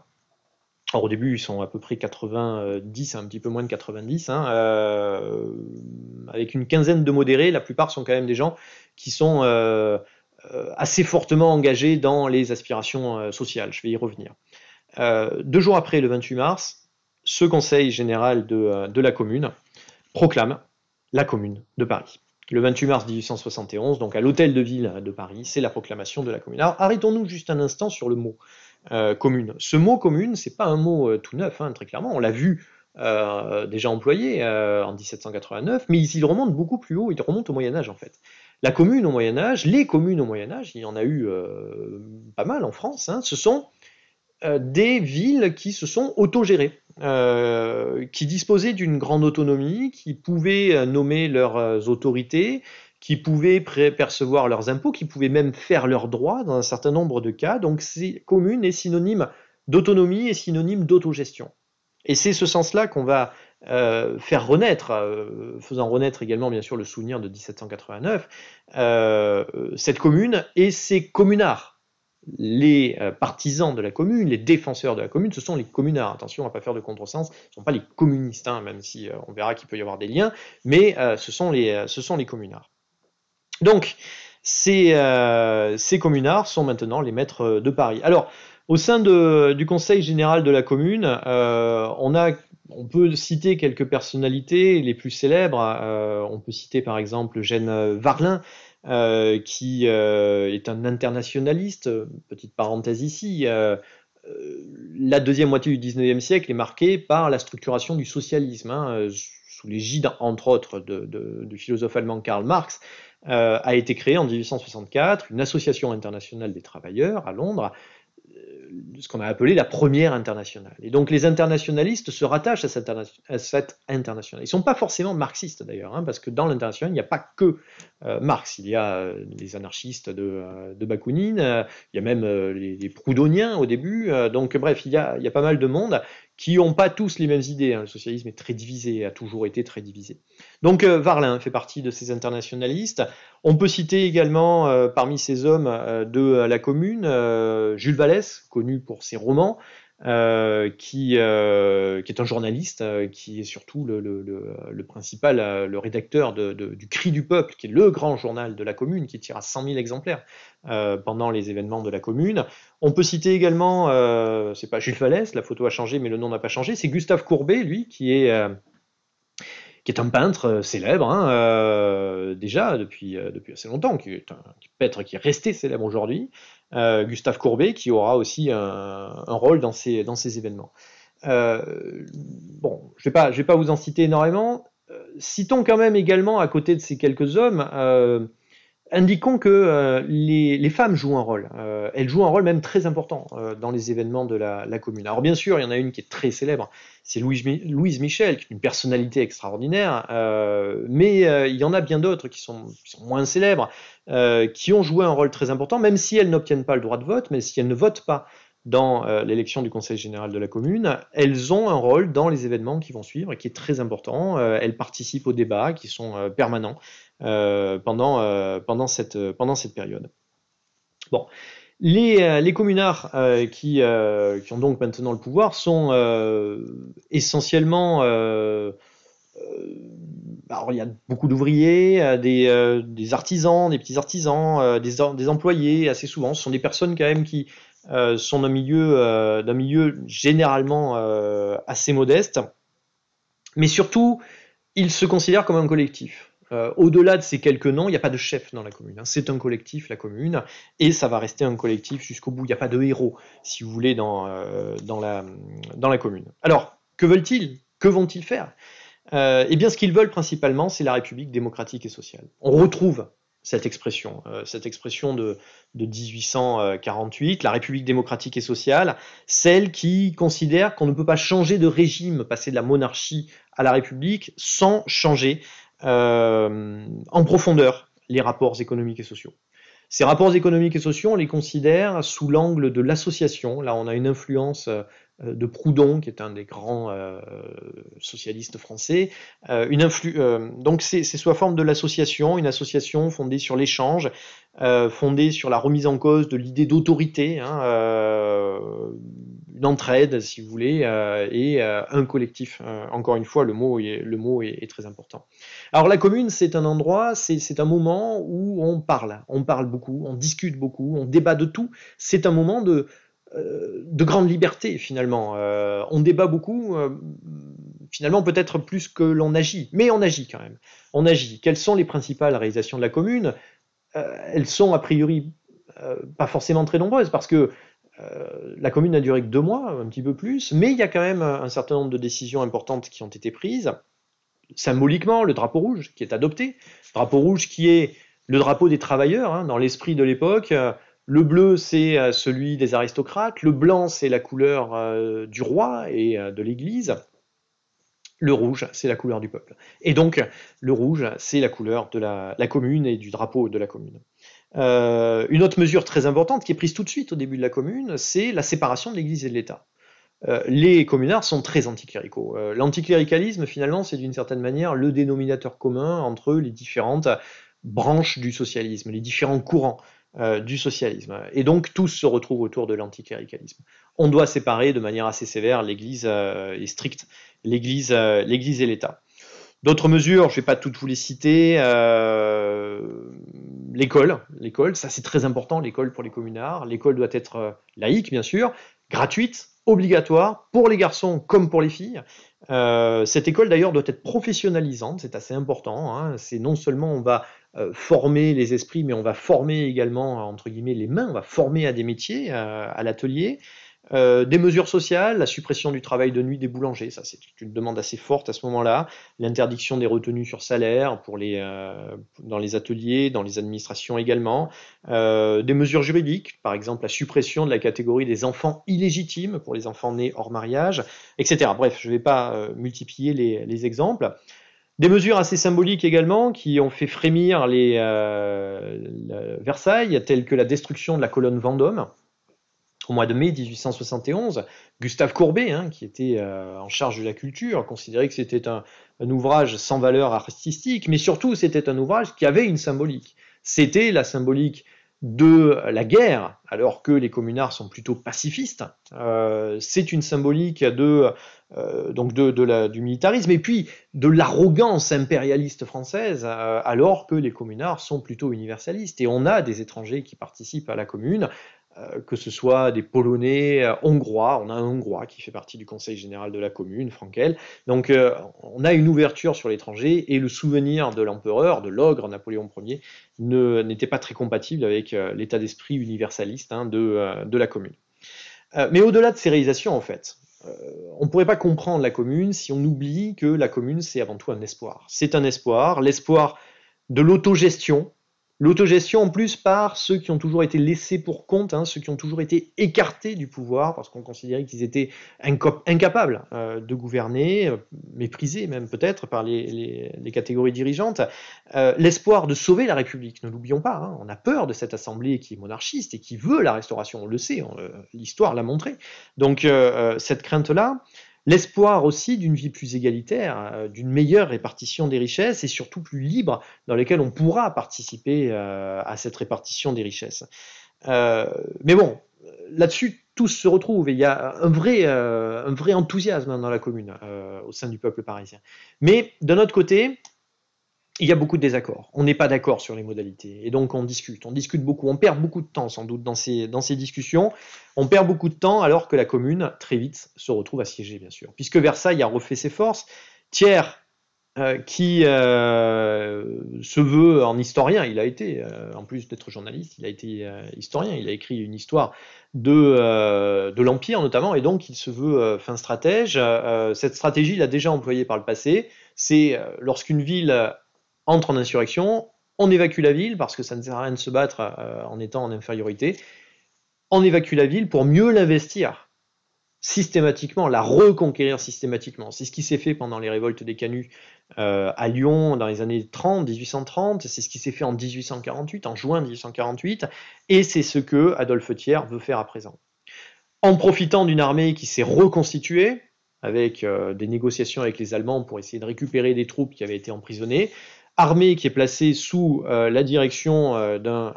Alors au début, ils sont à peu près 90, un petit peu moins de 90, hein, avec une quinzaine de modérés. La plupart sont quand même des gens qui sont assez fortement engagés dans les aspirations sociales. Je vais y revenir. 2 jours après, le 28 mars, ce Conseil général de la commune proclame la Commune de Paris. Le 28 mars 1871, donc à l'Hôtel de Ville de Paris, c'est la proclamation de la Commune. Alors arrêtons-nous juste un instant sur le mot commune. Ce mot commune, c'est pas un mot tout neuf, hein, très clairement. On l'a vu déjà employé en 1789, mais il remonte beaucoup plus haut, il remonte au Moyen-Âge en fait. La commune au Moyen-Âge, les communes au Moyen-Âge, il y en a eu pas mal en France, hein, ce sont des villes qui se sont autogérées, qui disposaient d'une grande autonomie, qui pouvaient nommer leurs autorités, qui pouvaient percevoir leurs impôts, qui pouvaient même faire leurs droits dans un certain nombre de cas. Donc commune est synonyme d'autonomie et synonyme d'autogestion. Et c'est ce sens-là qu'on va faire renaître, faisant renaître également bien sûr le souvenir de 1789, cette commune et ses communards. Les partisans de la commune, les défenseurs de la commune, ce sont les communards. Attention à ne pas faire de contresens, ce ne sont pas les communistes, hein, même si on verra qu'il peut y avoir des liens, mais ce sont les communards. Donc, ces communards sont maintenant les maîtres de Paris. Alors, au sein du Conseil général de la commune, on peut citer quelques personnalités les plus célèbres. On peut citer par exemple Eugène Varlin, qui est un internationaliste. Petite parenthèse ici, la deuxième moitié du XIXe siècle est marquée par la structuration du socialisme, hein, sous l'égide, entre autres, du philosophe allemand Karl Marx. A été créée en 1864 une association internationale des travailleurs à Londres, ce qu'on a appelé la première internationale. Et donc les internationalistes se rattachent à cette internationale. Ils ne sont pas forcément marxistes d'ailleurs, hein, parce que dans l'internationale, il n'y a pas que Marx. Il y a les anarchistes de Bakounine, il y a même les proudhoniens au début. Donc bref, il y a pas mal de monde qui n'ont pas tous les mêmes idées, hein. Le socialisme est très divisé, a toujours été très divisé. Donc Varlin fait partie de ces internationalistes. On peut citer également parmi ces hommes de la commune Jules Vallès, connu pour ses romans, qui est un journaliste, qui est surtout le principal, le rédacteur du Cri du Peuple, qui est le grand journal de la commune, qui tire à 100 000 exemplaires pendant les événements de la commune. On peut citer également, c'est pas Jules Vallès, la photo a changé, mais le nom n'a pas changé, c'est Gustave Courbet, lui, qui est un peintre célèbre, hein, déjà depuis assez longtemps, qui est un peintre qui est resté célèbre aujourd'hui, Gustave Courbet, qui aura aussi un rôle dans ces événements. Bon, je vais pas vous en citer énormément. Citons quand même également, à côté de ces quelques hommes, indiquons que les femmes jouent un rôle. Elles jouent un rôle même très important dans les événements de la commune. Alors bien sûr, il y en a une qui est très célèbre, c'est Louise Michel, qui est une personnalité extraordinaire, mais il y en a bien d'autres qui sont moins célèbres, qui ont joué un rôle très important, même si elles n'obtiennent pas le droit de vote, mais si elles ne votent pas dans l'élection du Conseil général de la commune, elles ont un rôle dans les événements qui vont suivre et qui est très important. Elles participent aux débats qui sont permanents pendant cette période. Bon, les communards qui ont donc maintenant le pouvoir sont essentiellement... alors il y a beaucoup d'ouvriers, des artisans, des petits artisans, des employés, assez souvent. Ce sont des personnes quand même qui sont d'un milieu généralement assez modeste, mais surtout, ils se considèrent comme un collectif. Au-delà de ces quelques noms, il n'y a pas de chef dans la commune, hein. C'est un collectif, la commune, et ça va rester un collectif jusqu'au bout. Il n'y a pas de héros, si vous voulez, dans la commune. Alors, que veulent-ils? Que vont-ils faire? Eh bien, ce qu'ils veulent principalement, c'est la République démocratique et sociale. On retrouve cette expression de 1848, la République démocratique et sociale, celle qui considère qu'on ne peut pas changer de régime, passer de la monarchie à la République, sans changer en profondeur les rapports économiques et sociaux. Ces rapports économiques et sociaux, on les considère sous l'angle de l'association. Là, on a une influence de Proudhon, qui est un des grands socialistes français. Donc c'est sous la forme de l'association, une association fondée sur l'échange, fondée sur la remise en cause de l'idée d'autorité, hein, une entraide, si vous voulez, et un collectif. Encore une fois, le mot est très important. Alors la commune, c'est un endroit, c'est un moment où on parle beaucoup, on discute beaucoup, on débat de tout. C'est un moment de grande liberté finalement. On débat beaucoup, finalement peut-être plus que l'on agit, mais on agit quand même. On agit. Quelles sont les principales réalisations de la commune? Elles sont a priori pas forcément très nombreuses parce que la commune n'a duré que 2 mois, un petit peu plus, mais il y a quand même un certain nombre de décisions importantes qui ont été prises. Symboliquement, le drapeau rouge qui est adopté, drapeau rouge qui est le drapeau des travailleurs, hein, dans l'esprit de l'époque. Le bleu, c'est celui des aristocrates, le blanc, c'est la couleur du roi et de l'Église, le rouge, c'est la couleur du peuple. Et donc, le rouge, c'est la couleur de la commune et du drapeau de la commune. Une autre mesure très importante qui est prise tout de suite au début de la commune, c'est la séparation de l'Église et de l'État. Les communards sont très anticléricaux. L'anticléricalisme, finalement, c'est d'une certaine manière le dénominateur commun entre les différentes branches du socialisme, les différents courants du socialisme. Et donc, tous se retrouvent autour de l'anticléricalisme. On doit séparer de manière assez sévère l'Église et stricte, l'Église et l'État. D'autres mesures, je ne vais pas toutes vous les citer. L'école, ça c'est très important, l'école pour les communards. L'école doit être laïque, bien sûr, gratuite, obligatoire, pour les garçons comme pour les filles. Cette école d'ailleurs doit être professionnalisante, c'est assez important. Hein. C'est non seulement on va former les esprits, mais on va former également, entre guillemets, les mains, on va former à des métiers, à l'atelier. Des mesures sociales, la suppression du travail de nuit des boulangers, ça c'est une demande assez forte à ce moment-là, l'interdiction des retenues sur salaire dans les ateliers, dans les administrations également, des mesures juridiques, par exemple la suppression de la catégorie des enfants illégitimes pour les enfants nés hors mariage, etc. Bref, je ne vais pas multiplier les exemples. Des mesures assez symboliques également qui ont fait frémir Versailles, telles que la destruction de la colonne Vendôme, au mois de mai 1871, Gustave Courbet, hein, qui était en charge de la culture, considérait que c'était un ouvrage sans valeur artistique, mais surtout c'était un ouvrage qui avait une symbolique. C'était la symbolique de la guerre, alors que les communards sont plutôt pacifistes. C'est une symbolique du militarisme et puis de l'arrogance impérialiste française, alors que les communards sont plutôt universalistes. Et on a des étrangers qui participent à la commune, que ce soit des Polonais, Hongrois, on a un Hongrois qui fait partie du conseil général de la commune, Frankel. Donc on a une ouverture sur l'étranger et le souvenir de l'empereur, de l'ogre Napoléon Ier, n'était pas très compatible avec l'état d'esprit universaliste, hein, de la commune. Mais au-delà de ces réalisations, en fait, on ne pourrait pas comprendre la commune si on oublie que la commune, c'est avant tout un espoir. C'est un espoir, l'espoir de l'autogestion. L'autogestion en plus par ceux qui ont toujours été laissés pour compte, hein, ceux qui ont toujours été écartés du pouvoir parce qu'on considérait qu'ils étaient incapables de gouverner, méprisés même peut-être par les catégories dirigeantes. L'espoir de sauver la République, ne l'oublions pas, hein, on a peur de cette assemblée qui est monarchiste et qui veut la restauration, on le sait, l'histoire l'a montré. Donc cette crainte-là, l'espoir aussi d'une vie plus égalitaire, d'une meilleure répartition des richesses et surtout plus libre, dans lesquelles on pourra participer à cette répartition des richesses. Mais bon, là-dessus, tous se retrouvent et il y a un vrai enthousiasme dans la commune, au sein du peuple parisien. Mais d'un autre côté, il y a beaucoup de désaccords. On n'est pas d'accord sur les modalités. Et donc on discute beaucoup. On perd beaucoup de temps sans doute dans ces discussions. On perd beaucoup de temps alors que la commune, très vite, se retrouve assiégée, bien sûr. Puisque Versailles a refait ses forces. Thiers, qui se veut en historien, il a été, en plus d'être journaliste, il a été historien. Il a écrit une histoire de l'Empire notamment. Et donc il se veut fin stratège. Cette stratégie, il a déjà employée par le passé. C'est lorsqu'une ville entre en insurrection, on évacue la ville, parce que ça ne sert à rien de se battre en étant en infériorité, on évacue la ville pour mieux l'investir systématiquement, la reconquérir systématiquement. C'est ce qui s'est fait pendant les révoltes des Canuts à Lyon dans les années 30, 1830, c'est ce qui s'est fait en 1848, en juin 1848, et c'est ce que Adolphe Thiers veut faire à présent. En profitant d'une armée qui s'est reconstituée, avec des négociations avec les Allemands pour essayer de récupérer des troupes qui avaient été emprisonnées, armée qui est placée sous la direction d'un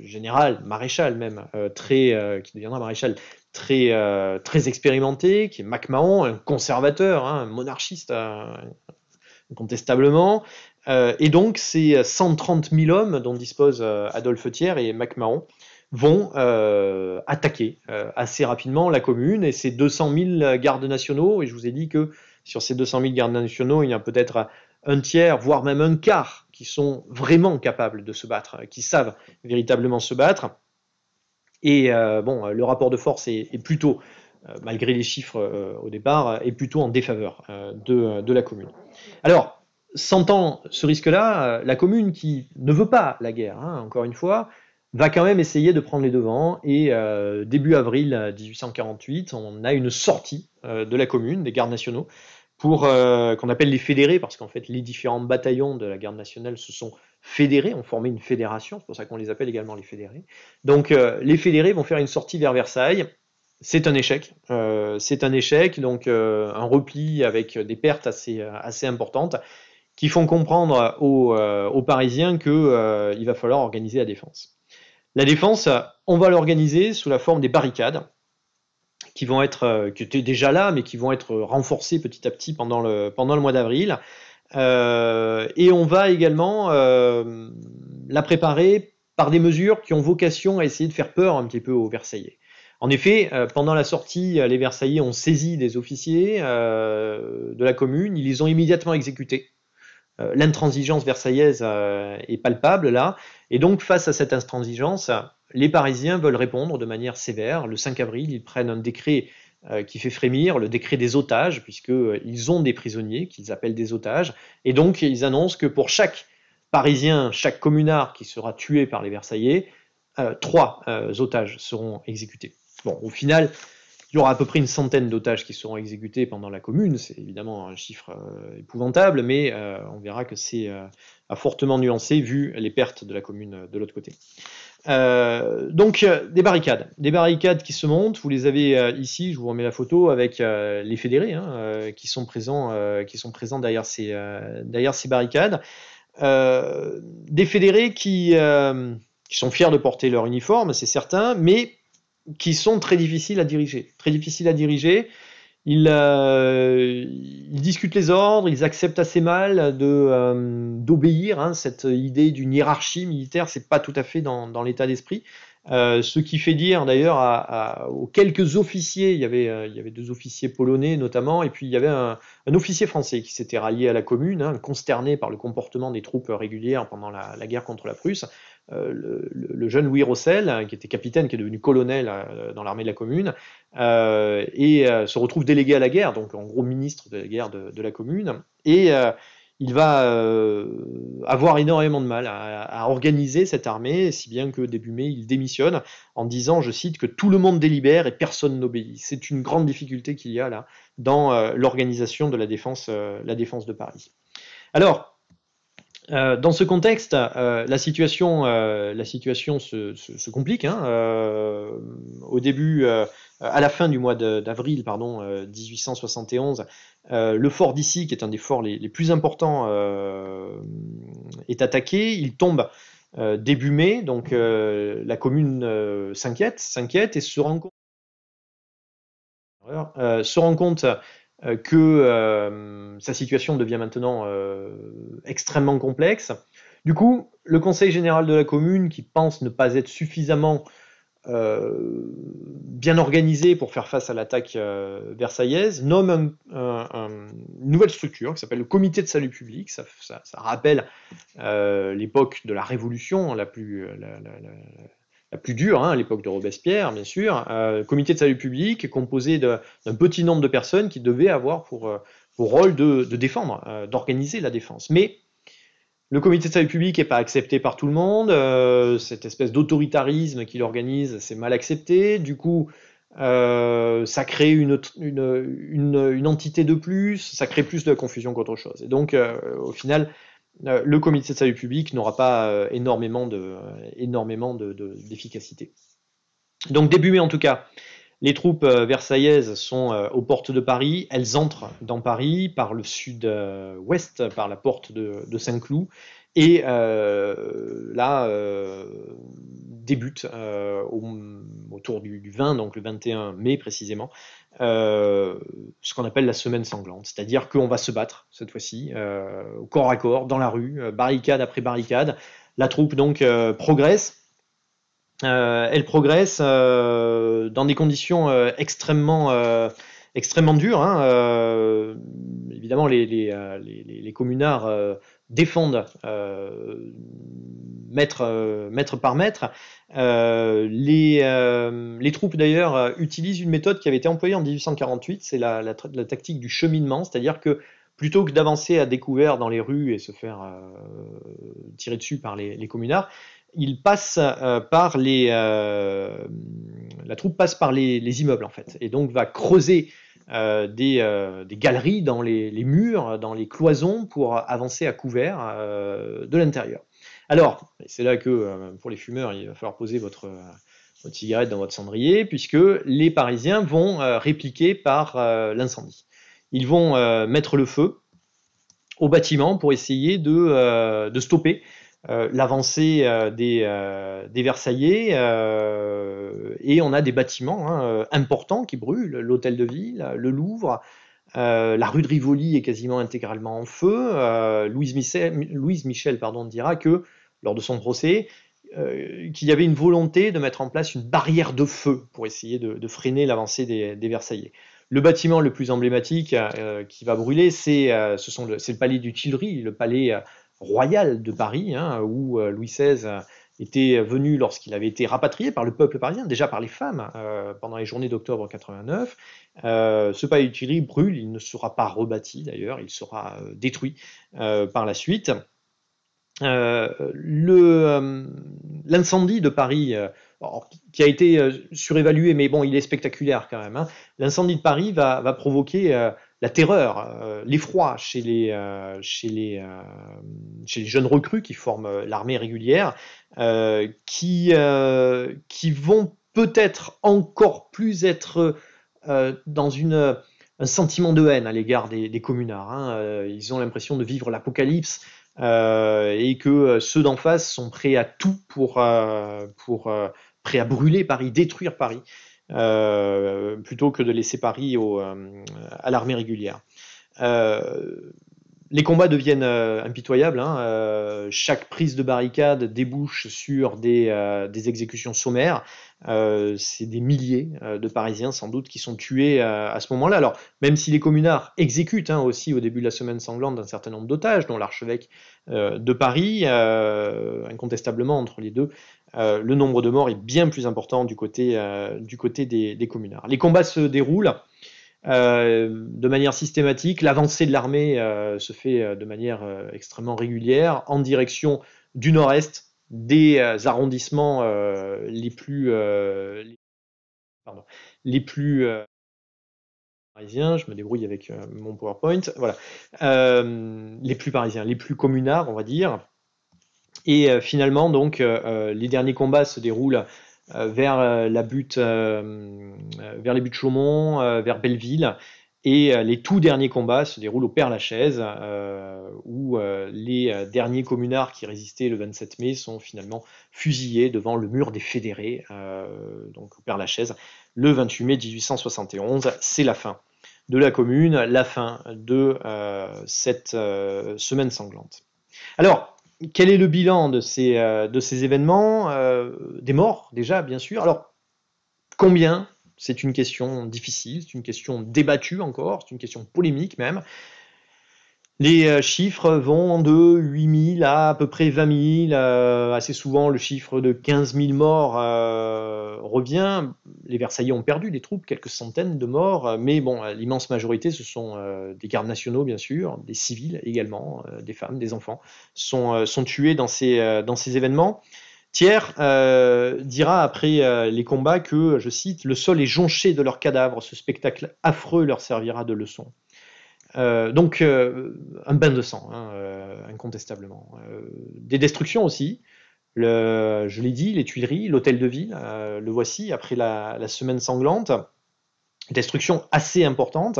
général, maréchal même, qui deviendra maréchal, très expérimenté, qui est MacMahon, un conservateur, un monarchiste incontestablement. Et donc ces 130 000 hommes dont dispose Adolphe Thiers et MacMahon vont attaquer assez rapidement la commune, et ces 200 000 gardes nationaux, et je vous ai dit que sur ces 200 000 gardes nationaux, il y a peut-être un tiers, voire même un quart, qui sont vraiment capables de se battre, qui savent véritablement se battre. Et bon, le rapport de force est plutôt, malgré les chiffres au départ, est plutôt en défaveur de la commune. Alors, sentant ce risque-là, la commune qui ne veut pas la guerre, encore une fois, va quand même essayer de prendre les devants, et début avril 1848, on a une sortie de la commune, des gardes nationaux, pour qu'on appelle les fédérés, parce qu'en fait les différents bataillons de la garde nationale se sont fédérés, ont formé une fédération, c'est pour ça qu'on les appelle également les fédérés. Donc les fédérés vont faire une sortie vers Versailles. C'est un échec, donc un repli avec des pertes assez importantes, qui font comprendre aux Parisiens qu'il va falloir organiser la défense. La défense, on va l'organiser sous la forme des barricades, qui étaient déjà là, mais qui vont être renforcées petit à petit pendant le mois d'avril. Et on va également la préparer par des mesures qui ont vocation à essayer de faire peur un petit peu aux Versaillais. En effet, pendant la sortie, les Versaillais ont saisi des officiers de la commune, ils les ont immédiatement exécutés. L'intransigeance versaillaise est palpable là, et donc face à cette intransigeance, les Parisiens veulent répondre de manière sévère. Le 5 avril, ils prennent un décret qui fait frémir, le décret des otages, puisqu'ils ont des prisonniers qu'ils appellent des otages, et donc ils annoncent que pour chaque Parisien, chaque communard qui sera tué par les Versaillais, 3 otages seront exécutés. Bon, au final, il y aura à peu près une centaine d'otages qui seront exécutés pendant la Commune. C'est évidemment un chiffre épouvantable, mais on verra que c'est fortement nuancé vu les pertes de la Commune de l'autre côté. Donc des barricades qui se montent. Vous les avez ici. Je vous remets la photo avec les fédérés qui sont présents derrière ces barricades. Des fédérés qui sont fiers de porter leur uniforme, c'est certain, mais qui sont très difficiles à diriger. Ils discutent les ordres, ils acceptent assez mal d'obéir. Cette idée d'une hiérarchie militaire, c'est pas tout à fait dans l'état d'esprit. Ce qui fait dire d'ailleurs aux quelques officiers, il y avait 2 officiers polonais notamment, et puis il y avait un officier français qui s'était rallié à la commune, consterné par le comportement des troupes régulières pendant la guerre contre la Prusse. Le jeune Louis Rossel, qui était capitaine, qui est devenu colonel dans l'armée de la commune, et se retrouve délégué à la guerre, donc en gros ministre de la guerre de la commune, et il va avoir énormément de mal à organiser cette armée, si bien que début mai, il démissionne en disant, je cite, que tout le monde délibère et personne n'obéit. C'est une grande difficulté qu'il y a là dans l'organisation de la défense de Paris. Alors, dans ce contexte, la situation se complique. Au début, à la fin du mois d'avril 1871, le fort d'Issy, qui est un des forts les plus importants, est attaqué. Il tombe début mai, donc la commune s'inquiète et se rend compte que sa situation devient maintenant extrêmement complexe. Du coup, le conseil général de la commune, qui pense ne pas être suffisamment bien organisé pour faire face à l'attaque versaillaise, nomme une nouvelle structure qui s'appelle le comité de salut public. Ça rappelle l'époque de la Révolution la plus dure, l'époque de Robespierre, bien sûr. Comité de salut public composé d'un petit nombre de personnes qui devaient avoir pour rôle de défendre, d'organiser la défense. Mais le comité de salut public n'est pas accepté par tout le monde. Cette espèce d'autoritarisme qu'il organise, c'est mal accepté. Du coup, Ça crée une entité de plus, ça crée plus de confusion qu'autre chose. Et donc, au final, le comité de salut public n'aura pas énormément d'efficacité. Donc début mai en tout cas, les troupes versaillaises sont aux portes de Paris. Elles entrent dans Paris par le sud-ouest, par la porte de Saint-Cloud. Et là, débute autour du 20, donc le 21 mai précisément, ce qu'on appelle la semaine sanglante. C'est-à-dire qu'on va se battre, cette fois-ci, au corps à corps, dans la rue, barricade après barricade. La troupe donc progresse. Elle progresse dans des conditions extrêmement dures, hein. Évidemment, les communards défendent mètre par mètre. Les troupes d'ailleurs utilisent une méthode qui avait été employée en 1848, c'est la tactique du cheminement, c'est-à-dire que plutôt que d'avancer à découvert dans les rues et se faire tirer dessus par les communards, la troupe passe par les immeubles en fait, et donc va creuser des galeries dans les murs, dans les cloisons pour avancer à couvert de l'intérieur. Alors, c'est là que pour les fumeurs, il va falloir poser votre cigarette dans votre cendrier, puisque les Parisiens vont répliquer par l'incendie. Ils vont mettre le feu au bâtiment pour essayer de stopper l'avancée des Versaillais, et on a des bâtiments importants qui brûlent, l'hôtel de ville, le Louvre, la rue de Rivoli est quasiment intégralement en feu. Louise Michel dira que, lors de son procès, qu'il y avait une volonté de mettre en place une barrière de feu pour essayer de freiner l'avancée des Versaillais. Le bâtiment le plus emblématique qui va brûler, c'est le palais du Tuileries, le palais royal de Paris, hein, où Louis XVI était venu lorsqu'il avait été rapatrié par le peuple parisien, déjà par les femmes, pendant les journées d'octobre 89. Ce palais du Tuileries brûle, il ne sera pas rebâti d'ailleurs, il sera détruit par la suite. L'incendie de Paris, qui a été surévalué, mais bon, il est spectaculaire quand même, hein. L'incendie de Paris va provoquer la terreur, l'effroi chez les jeunes recrues qui forment l'armée régulière, qui vont peut-être encore plus être dans un sentiment de haine à l'égard des communards, hein. Ils ont l'impression de vivre l'apocalypse. Et que ceux d'en face sont prêts à tout prêts à brûler Paris, détruire Paris, plutôt que de laisser Paris à l'armée régulière. Les combats deviennent impitoyables, hein. Chaque prise de barricade débouche sur des exécutions sommaires. C'est des milliers de Parisiens sans doute qui sont tués à ce moment-là. Alors, même si les communards exécutent aussi au début de la semaine sanglante un certain nombre d'otages, dont l'archevêque de Paris, incontestablement entre les deux, le nombre de morts est bien plus important du côté des communards. Les combats se déroulent de manière systématique. L'avancée de l'armée se fait de manière extrêmement régulière en direction du nord-est, des arrondissements les plus parisiens. Je me débrouille avec mon PowerPoint. Voilà, les plus parisiens, les plus communards, on va dire. Et finalement, donc, les derniers combats se déroulent vers les buttes Chaumont, vers Belleville, et les tout derniers combats se déroulent au Père-Lachaise, où les derniers communards qui résistaient le 27 mai sont finalement fusillés devant le mur des Fédérés, donc au Père-Lachaise, le 28 mai 1871. C'est la fin de la Commune, la fin de cette semaine sanglante. Alors, quel est le bilan de ces événements? Des morts, déjà, bien sûr. Alors, combien? C'est une question difficile, c'est une question débattue encore, c'est une question polémique même. Les chiffres vont de 8 000 à peu près 20 000. Assez souvent, le chiffre de 15 000 morts revient. Les Versaillais ont perdu des troupes, quelques centaines de morts, mais bon, l'immense majorité, ce sont des gardes nationaux, bien sûr, des civils également, des femmes, des enfants, sont tués dans ces événements. Thiers dira après les combats que, je cite, le sol est jonché de leurs cadavres, ce spectacle affreux leur servira de leçon. Donc un bain de sang, hein, incontestablement. Des destructions aussi. Je l'ai dit, les Tuileries, l'hôtel de ville, le voici après la semaine sanglante. Destruction assez importante.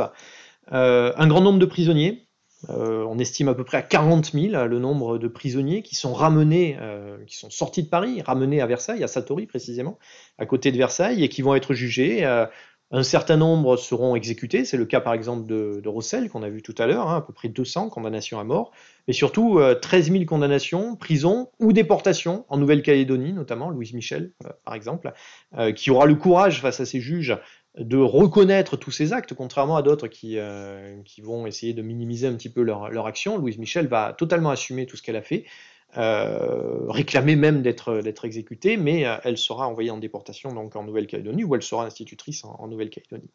Un grand nombre de prisonniers. On estime à peu près à 40 000 le nombre de prisonniers qui sont ramenés, qui sont sortis de Paris, ramenés à Versailles, à Satory précisément, à côté de Versailles, et qui vont être jugés. Un certain nombre seront exécutés, c'est le cas par exemple de Rossel qu'on a vu tout à l'heure, hein, à peu près 200 condamnations à mort, mais surtout 13 000 condamnations, prison ou déportation en Nouvelle-Calédonie notamment, Louise Michel par exemple, qui aura le courage face à ces juges de reconnaître tous ces actes, contrairement à d'autres qui vont essayer de minimiser un petit peu leur action. Louise Michel va totalement assumer tout ce qu'elle a fait, réclamer même d'être exécutée, mais elle sera envoyée en déportation donc en Nouvelle-Calédonie, où elle sera institutrice en Nouvelle-Calédonie.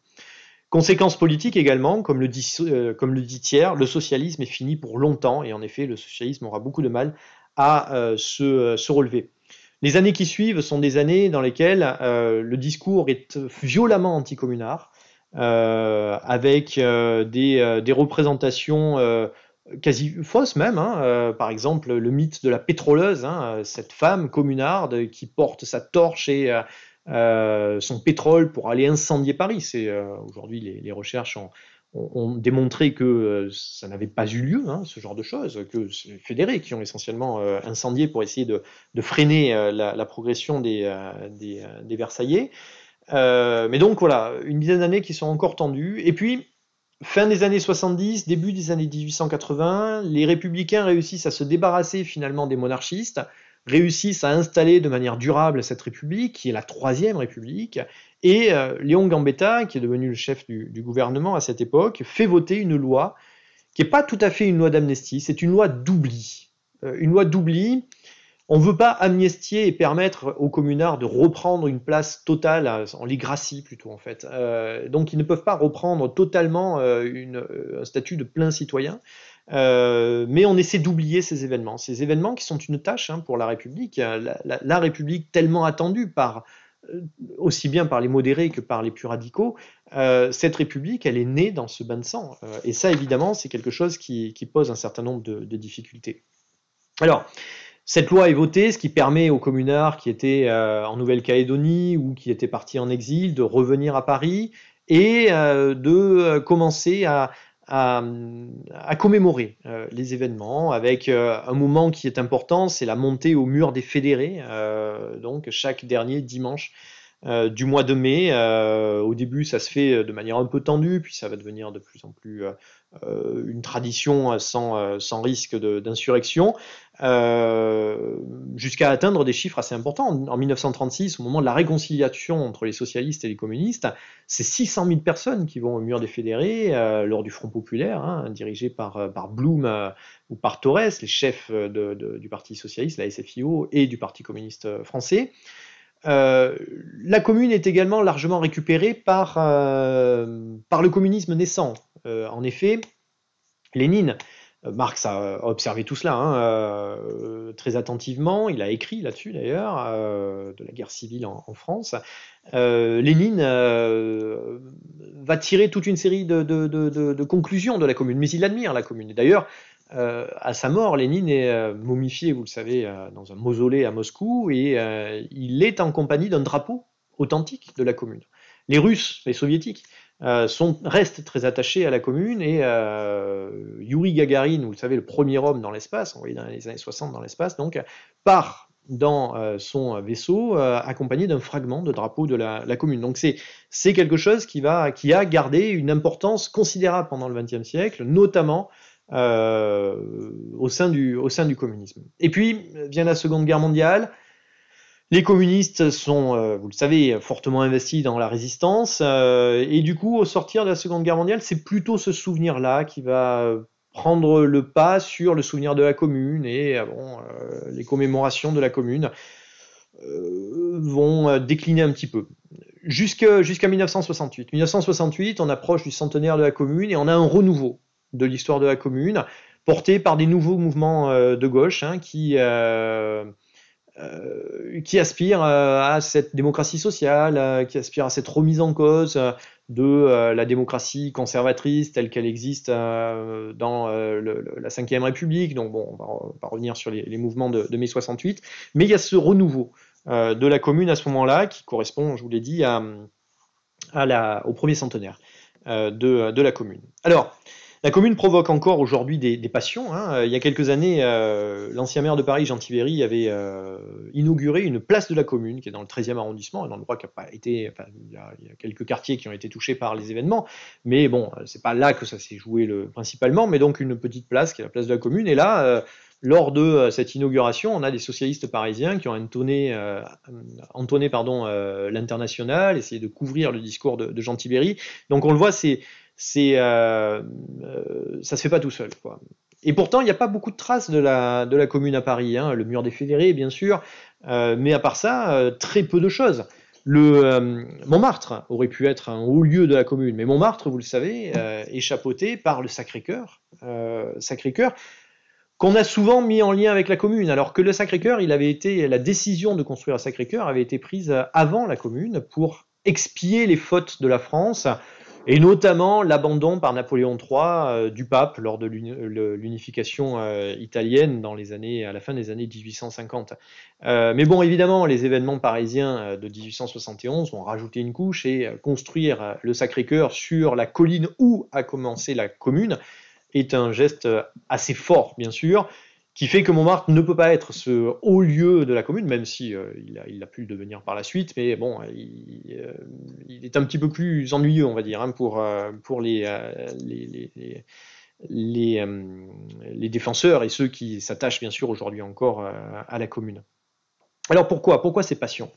Conséquences politiques également, comme le dit Thiers, le socialisme est fini pour longtemps, et en effet, le socialisme aura beaucoup de mal à se relever. Les années qui suivent sont des années dans lesquelles le discours est violemment anticommunard, avec des représentations quasi fausses même, hein, par exemple le mythe de la pétroleuse, hein, cette femme communarde qui porte sa torche et son pétrole pour aller incendier Paris. Aujourd'hui les recherches ont démontré que ça n'avait pas eu lieu, hein, ce genre de choses, que c'est les fédérés qui ont essentiellement incendié pour essayer de freiner la progression des Versaillais. Mais donc voilà, une dizaine d'années qui sont encore tendues. Et puis, fin des années 70, début des années 1880, les républicains réussissent à se débarrasser finalement des monarchistes, réussissent à installer de manière durable cette république, qui est la troisième république, et Léon Gambetta, qui est devenu le chef du gouvernement à cette époque, fait voter une loi qui n'est pas tout à fait une loi d'amnistie, c'est une loi d'oubli. Une loi d'oubli, on ne veut pas amnistier et permettre aux communards de reprendre une place totale, on les gracie plutôt en fait. Donc ils ne peuvent pas reprendre totalement un statut de plein citoyen, mais on essaie d'oublier ces événements qui sont une tâche hein, pour la République, la République tellement attendue aussi bien par les modérés que par les plus radicaux. Cette République, elle est née dans ce bain de sang, et ça évidemment c'est quelque chose qui pose un certain nombre de difficultés. Alors, cette loi est votée, ce qui permet aux communards qui étaient en Nouvelle-Calédonie ou qui étaient partis en exil de revenir à Paris et de commencer à commémorer les événements avec un moment qui est important, c'est la montée au mur des fédérés, donc chaque dernier dimanche du mois de mai. Au début, ça se fait de manière un peu tendue, puis ça va devenir de plus en plus une tradition sans risque d'insurrection, jusqu'à atteindre des chiffres assez importants. En 1936, au moment de la réconciliation entre les socialistes et les communistes, c'est 600 000 personnes qui vont au mur des fédérés lors du Front populaire, hein, dirigé par Blum ou par Torres, les chefs du Parti socialiste, la SFIO, et du Parti communiste français. La commune est également largement récupérée par le communisme naissant. En effet, Lénine, Marx a observé tout cela hein, très attentivement, il a écrit là-dessus d'ailleurs, de la guerre civile en France. Lénine va tirer toute une série de conclusions de la commune, mais il admire la commune. Et d'ailleurs, à sa mort, Lénine est momifié, vous le savez, dans un mausolée à Moscou, et il est en compagnie d'un drapeau authentique de la commune. Les Russes, les Soviétiques, restent très attachés à la commune, et Yuri Gagarin, vous le savez, le premier homme dans l'espace, envoyé dans les années 60 dans l'espace, donc part dans son vaisseau accompagné d'un fragment de drapeau de la commune. Donc c'est quelque chose qui a gardé une importance considérable pendant le XXe siècle, notamment au sein du communisme. Et puis vient la Seconde Guerre mondiale. Les communistes sont, vous le savez, fortement investis dans la résistance, et du coup, au sortir de la Seconde Guerre mondiale, c'est plutôt ce souvenir-là qui va prendre le pas sur le souvenir de la commune, et les commémorations de la commune vont décliner un petit peu. Jusqu'à 1968. 1968, on approche du centenaire de la commune, et on a un renouveau de l'histoire de la commune, porté par des nouveaux mouvements de gauche, hein, qui qui aspire à cette démocratie sociale, qui aspire à cette remise en cause de la démocratie conservatrice telle qu'elle existe dans la Ve République. Donc bon, on va revenir sur les mouvements de mai 68, mais il y a ce renouveau de la commune à ce moment-là qui correspond, je vous l'ai dit, au premier centenaire de la commune. Alors, la commune provoque encore aujourd'hui des passions, hein. Il y a quelques années, l'ancien maire de Paris, Jean Tibéri, avait inauguré une place de la commune qui est dans le 13e arrondissement, un endroit qui n'a pas été. Enfin, il y a quelques quartiers qui ont été touchés par les événements, mais bon, c'est pas là que ça s'est joué principalement, mais donc une petite place qui est la place de la commune. Et là, lors de cette inauguration, on a des socialistes parisiens qui ont entonné l'international, essayé de couvrir le discours de Jean Tibéri. Donc on le voit, ça se fait pas tout seul, quoi. Et pourtant, il n'y a pas beaucoup de traces de la commune à Paris, hein. Le mur des Fédérés, bien sûr, mais à part ça, très peu de choses. Montmartre aurait pu être un haut lieu de la commune, mais Montmartre, vous le savez, est chapeauté par le Sacré-Cœur. Sacré-Cœur, qu'on a souvent mis en lien avec la commune, alors que le Sacré-Cœur, la décision de construire le Sacré-Cœur avait été prise avant la commune pour expier les fautes de la France, et notamment l'abandon par Napoléon III du pape lors de l'unification italienne à la fin des années 1850. Mais bon, évidemment, les événements parisiens de 1871 ont rajouté une couche et construire le Sacré-Cœur sur la colline où a commencé la commune est un geste assez fort, bien sûr, qui fait que Montmartre ne peut pas être ce haut lieu de la commune, même si il a pu le devenir par la suite, mais bon, il est un petit peu plus ennuyeux, on va dire, hein, pour les défenseurs et ceux qui s'attachent bien sûr aujourd'hui encore à la commune. Alors pourquoi ces passions ?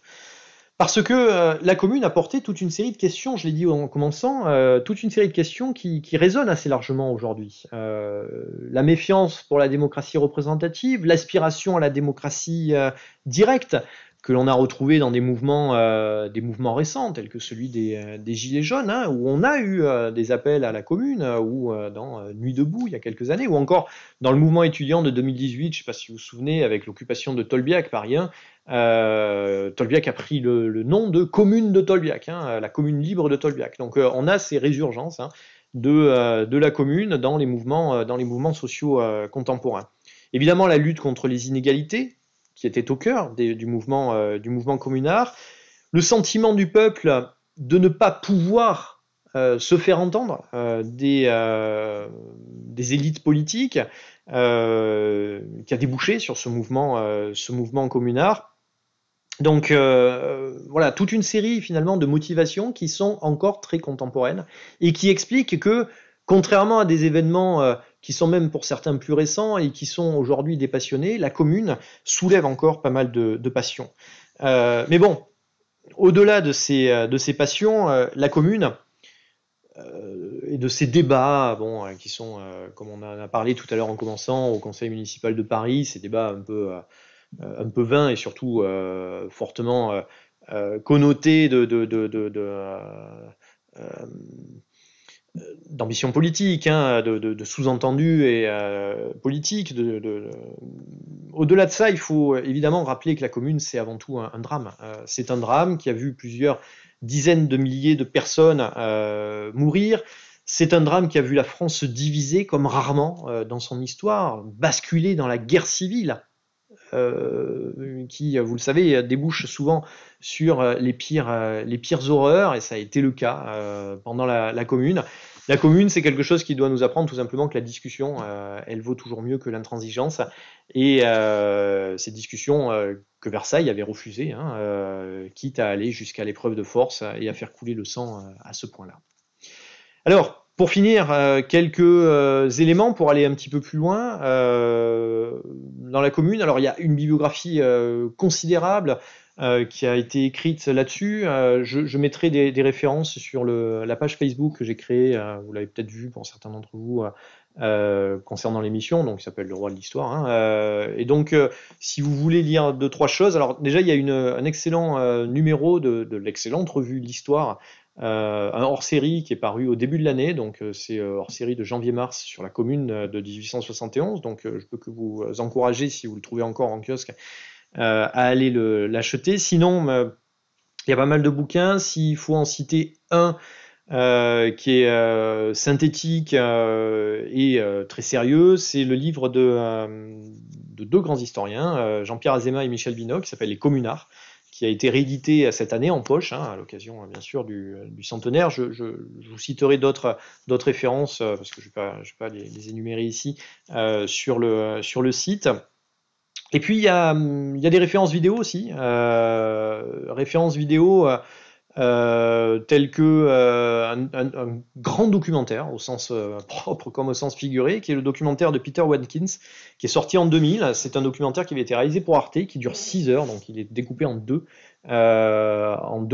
Parce que la commune a porté toute une série de questions, je l'ai dit en commençant, toute une série de questions qui résonnent assez largement aujourd'hui. La méfiance pour la démocratie représentative, l'aspiration à la démocratie directe, que l'on a retrouvé dans des mouvements récents, tels que celui des Gilets jaunes, hein, où on a eu des appels à la commune, ou dans Nuit debout il y a quelques années, ou encore dans le mouvement étudiant de 2018, je ne sais pas si vous vous souvenez, avec l'occupation de Tolbiac par rien. Tolbiac a pris le nom de commune de Tolbiac, hein, la commune libre de Tolbiac. Donc on a ces résurgences, hein, de la commune dans les mouvements sociaux contemporains. Évidemment, la lutte contre les inégalités, qui était au cœur du mouvement communard, le sentiment du peuple de ne pas pouvoir se faire entendre des élites politiques, qui a débouché sur ce mouvement communard. Donc voilà, toute une série finalement de motivations qui sont encore très contemporaines et qui expliquent que, contrairement à des événements qui sont même pour certains plus récents et qui sont aujourd'hui dépassionnés, la commune soulève encore pas mal de passions. Mais bon, au-delà de ces passions, la commune et de ces débats, qui sont, comme on en a parlé tout à l'heure en commençant, au Conseil municipal de Paris, ces débats un peu vains et surtout fortement connotés d'ambition politique, hein, de sous-entendus et politiques. Au-delà de ça, il faut évidemment rappeler que la commune, c'est avant tout un drame. C'est un drame qui a vu plusieurs dizaines de milliers de personnes mourir. C'est un drame qui a vu la France se diviser comme rarement dans son histoire, basculer dans la guerre civile, qui, vous le savez, débouche souvent sur les pires horreurs, et ça a été le cas pendant la Commune. La Commune, c'est quelque chose qui doit nous apprendre tout simplement que la discussion, elle vaut toujours mieux que l'intransigeance, et cette discussion que Versailles avait refusée, hein, quitte à aller jusqu'à l'épreuve de force et à faire couler le sang à ce point-là. Alors, pour finir, quelques éléments pour aller un petit peu plus loin dans la commune. Alors, il y a une bibliographie considérable qui a été écrite là-dessus. Je mettrai des références sur la page Facebook que j'ai créée, vous l'avez peut-être vu pour certains d'entre vous, concernant l'émission, donc qui s'appelle Le Roi de l'Histoire. Hein, et donc, si vous voulez lire 2-3 choses, alors déjà, il y a un excellent numéro de l'excellente revue L'Histoire, un hors-série qui est paru au début de l'année, donc c'est hors-série de janvier-mars sur la commune de 1871, donc je peux que vous encourager, si vous le trouvez encore en kiosque, à aller l'acheter. Sinon, il y a pas mal de bouquins. S'il faut en citer un qui est synthétique et très sérieux, c'est le livre de deux grands historiens, Jean-Pierre Azéma et Michel Binot, qui s'appelle Les Communards, qui a été réédité cette année en poche, hein, à l'occasion bien sûr du centenaire. Je vous citerai d'autres références, parce que je ne vais pas les énumérer ici, sur le site. Et puis il y a des références vidéo aussi, références vidéo tel que un grand documentaire, au sens propre comme au sens figuré, qui est le documentaire de Peter Watkins, qui est sorti en 2000. C'est un documentaire qui avait été réalisé pour Arte, qui dure 6 heures, donc il est découpé en deux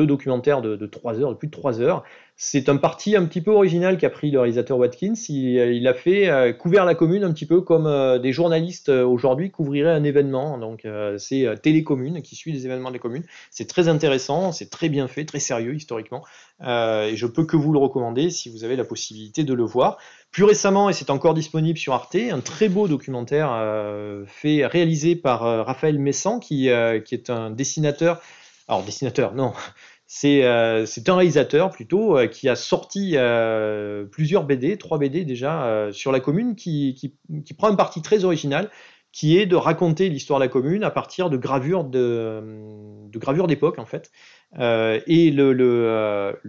documentaires de 3 heures, de plus de 3 heures. C'est un parti un petit peu original qu'a pris le réalisateur Watkins. Il a fait couvrir la commune un petit peu comme des journalistes aujourd'hui couvriraient un événement. Donc c'est Télécommune qui suit les événements des communes. C'est très intéressant, c'est très bien fait, très sérieux historiquement. Et je peux que vous le recommander si vous avez la possibilité de le voir. Plus récemment, et c'est encore disponible sur Arte, un très beau documentaire réalisé par Raphaël Messan, qui est un dessinateur. Alors dessinateur, non. C'est un réalisateur plutôt qui a sorti plusieurs BD, 3 BD déjà sur la commune, qui prend un parti très original, qui est de raconter l'histoire de la commune à partir de gravures d'époque en fait. Et le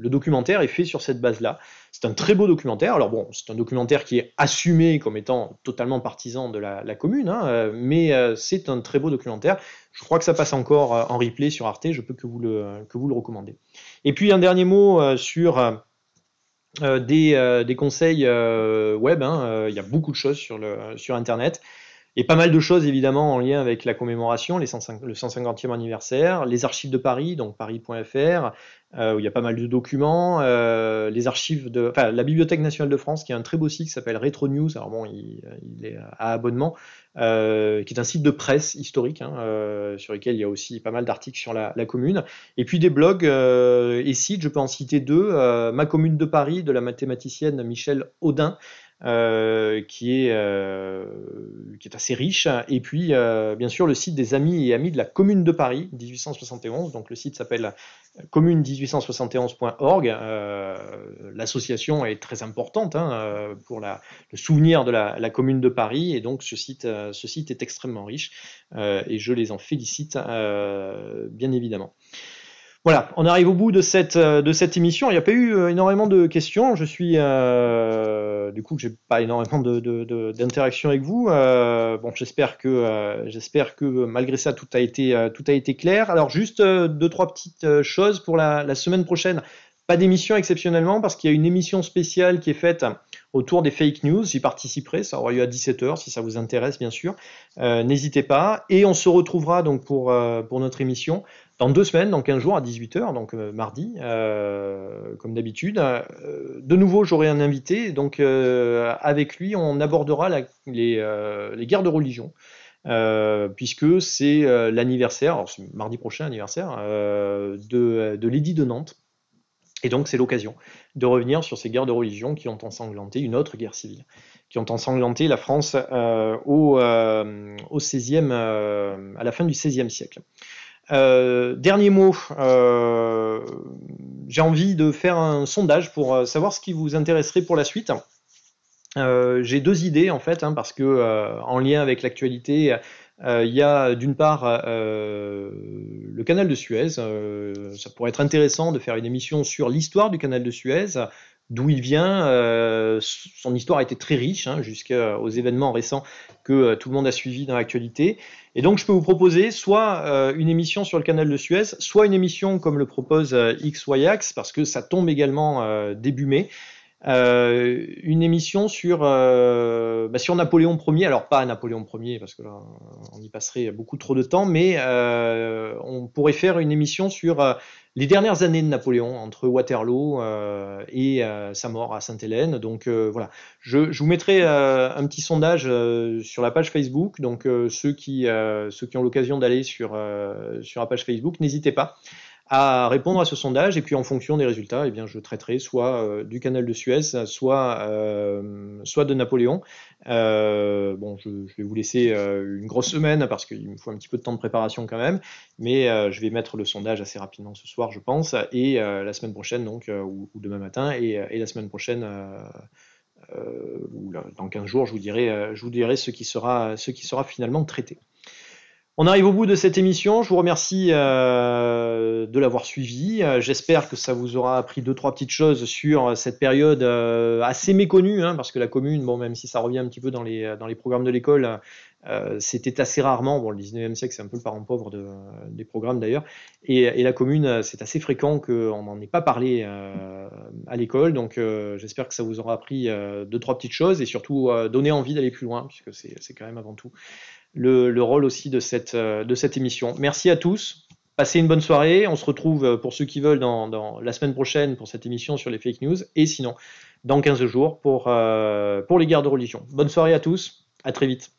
documentaire est fait sur cette base-là. C'est un très beau documentaire. Alors bon, c'est un documentaire qui est assumé comme étant totalement partisan de la commune, hein, mais c'est un très beau documentaire. Je crois que ça passe encore en replay sur Arte, je peux que vous le recommander. Et puis un dernier mot sur des conseils web, hein. Il y a beaucoup de choses sur Internet. Et pas mal de choses évidemment en lien avec la commémoration, le 150e anniversaire, les archives de Paris, donc paris.fr, où il y a pas mal de documents, les archives la Bibliothèque nationale de France, qui a un très beau site qui s'appelle Retro News, alors bon, il est à abonnement, qui est un site de presse historique, hein, sur lequel il y a aussi pas mal d'articles sur la commune, et puis des blogs et sites, je peux en citer deux, Ma commune de Paris, de la mathématicienne Michèle Audin, qui est assez riche, et puis bien sûr le site des amis et amis de la Commune de Paris 1871, donc le site s'appelle commune1871.org. L'association est très importante, hein, pour le souvenir de la Commune de Paris, et donc ce site est extrêmement riche, et je les en félicite bien évidemment. Voilà, on arrive au bout de cette émission. Il n'y a pas eu énormément de questions. Je suis du coup, j'ai pas énormément d'interaction avec vous. Bon, j'espère que malgré ça, tout a été clair. Alors juste deux, trois petites choses pour la semaine prochaine. Pas d'émission exceptionnellement parce qu'il y a une émission spéciale qui est faite autour des fake news. J'y participerai, ça aura lieu à 17h si ça vous intéresse bien sûr. N'hésitez pas. Et on se retrouvera donc pour notre émission dans 2 semaines, dans 15 jours à 18h, donc mardi, comme d'habitude. De nouveau, j'aurai un invité, donc avec lui, on abordera les guerres de religion. Puisque c'est l'anniversaire, alors c'est mardi prochain anniversaire, de l'édit de Nantes. Et donc c'est l'occasion de revenir sur ces guerres de religion qui ont ensanglanté une autre guerre civile, qui ont ensanglanté la France au 16e, à la fin du XVIe siècle. Dernier mot, j'ai envie de faire un sondage pour savoir ce qui vous intéresserait pour la suite. J'ai 2 idées en fait, hein, parce que en lien avec l'actualité, il y a d'une part le canal de Suez. Ça pourrait être intéressant de faire une émission sur l'histoire du canal de Suez, d'où il vient. Son histoire a été très riche, hein, jusqu'aux événements récents que tout le monde a suivis dans l'actualité. Et donc je peux vous proposer soit une émission sur le canal de Suez, soit une émission comme le propose XYAX, parce que ça tombe également début mai. Une émission sur Napoléon Ier, alors pas Napoléon Ier parce que là on y passerait beaucoup trop de temps, mais on pourrait faire une émission sur les dernières années de Napoléon, entre Waterloo et sa mort à Sainte-Hélène. Donc voilà, je vous mettrai un petit sondage sur la page Facebook, donc ceux qui ont l'occasion d'aller sur la page Facebook, n'hésitez pas à répondre à ce sondage, et puis en fonction des résultats, eh bien, je traiterai soit du canal de Suez, soit de Napoléon. Bon, je vais vous laisser une grosse semaine parce qu'il me faut un petit peu de temps de préparation quand même, mais je vais mettre le sondage assez rapidement ce soir, je pense, et la semaine prochaine, donc, ou demain matin, et la semaine prochaine, ou dans 15 jours, je vous dirai ce qui sera finalement traité. On arrive au bout de cette émission. Je vous remercie de l'avoir suivi. J'espère que ça vous aura appris deux, trois petites choses sur cette période assez méconnue, hein, parce que la commune, bon, même si ça revient un petit peu dans les programmes de l'école, c'était assez rarement. Bon, le 19e siècle, c'est un peu le parent pauvre des programmes d'ailleurs. Et la commune, c'est assez fréquent qu'on n'en ait pas parlé à l'école. Donc, j'espère que ça vous aura appris deux, trois petites choses et surtout donné envie d'aller plus loin, puisque c'est quand même avant tout le rôle aussi de cette émission. Merci à tous. Passez une bonne soirée. On se retrouve pour ceux qui veulent dans la semaine prochaine pour cette émission sur les fake news et sinon dans 15 jours pour les guerres de religion. Bonne soirée à tous. À très vite.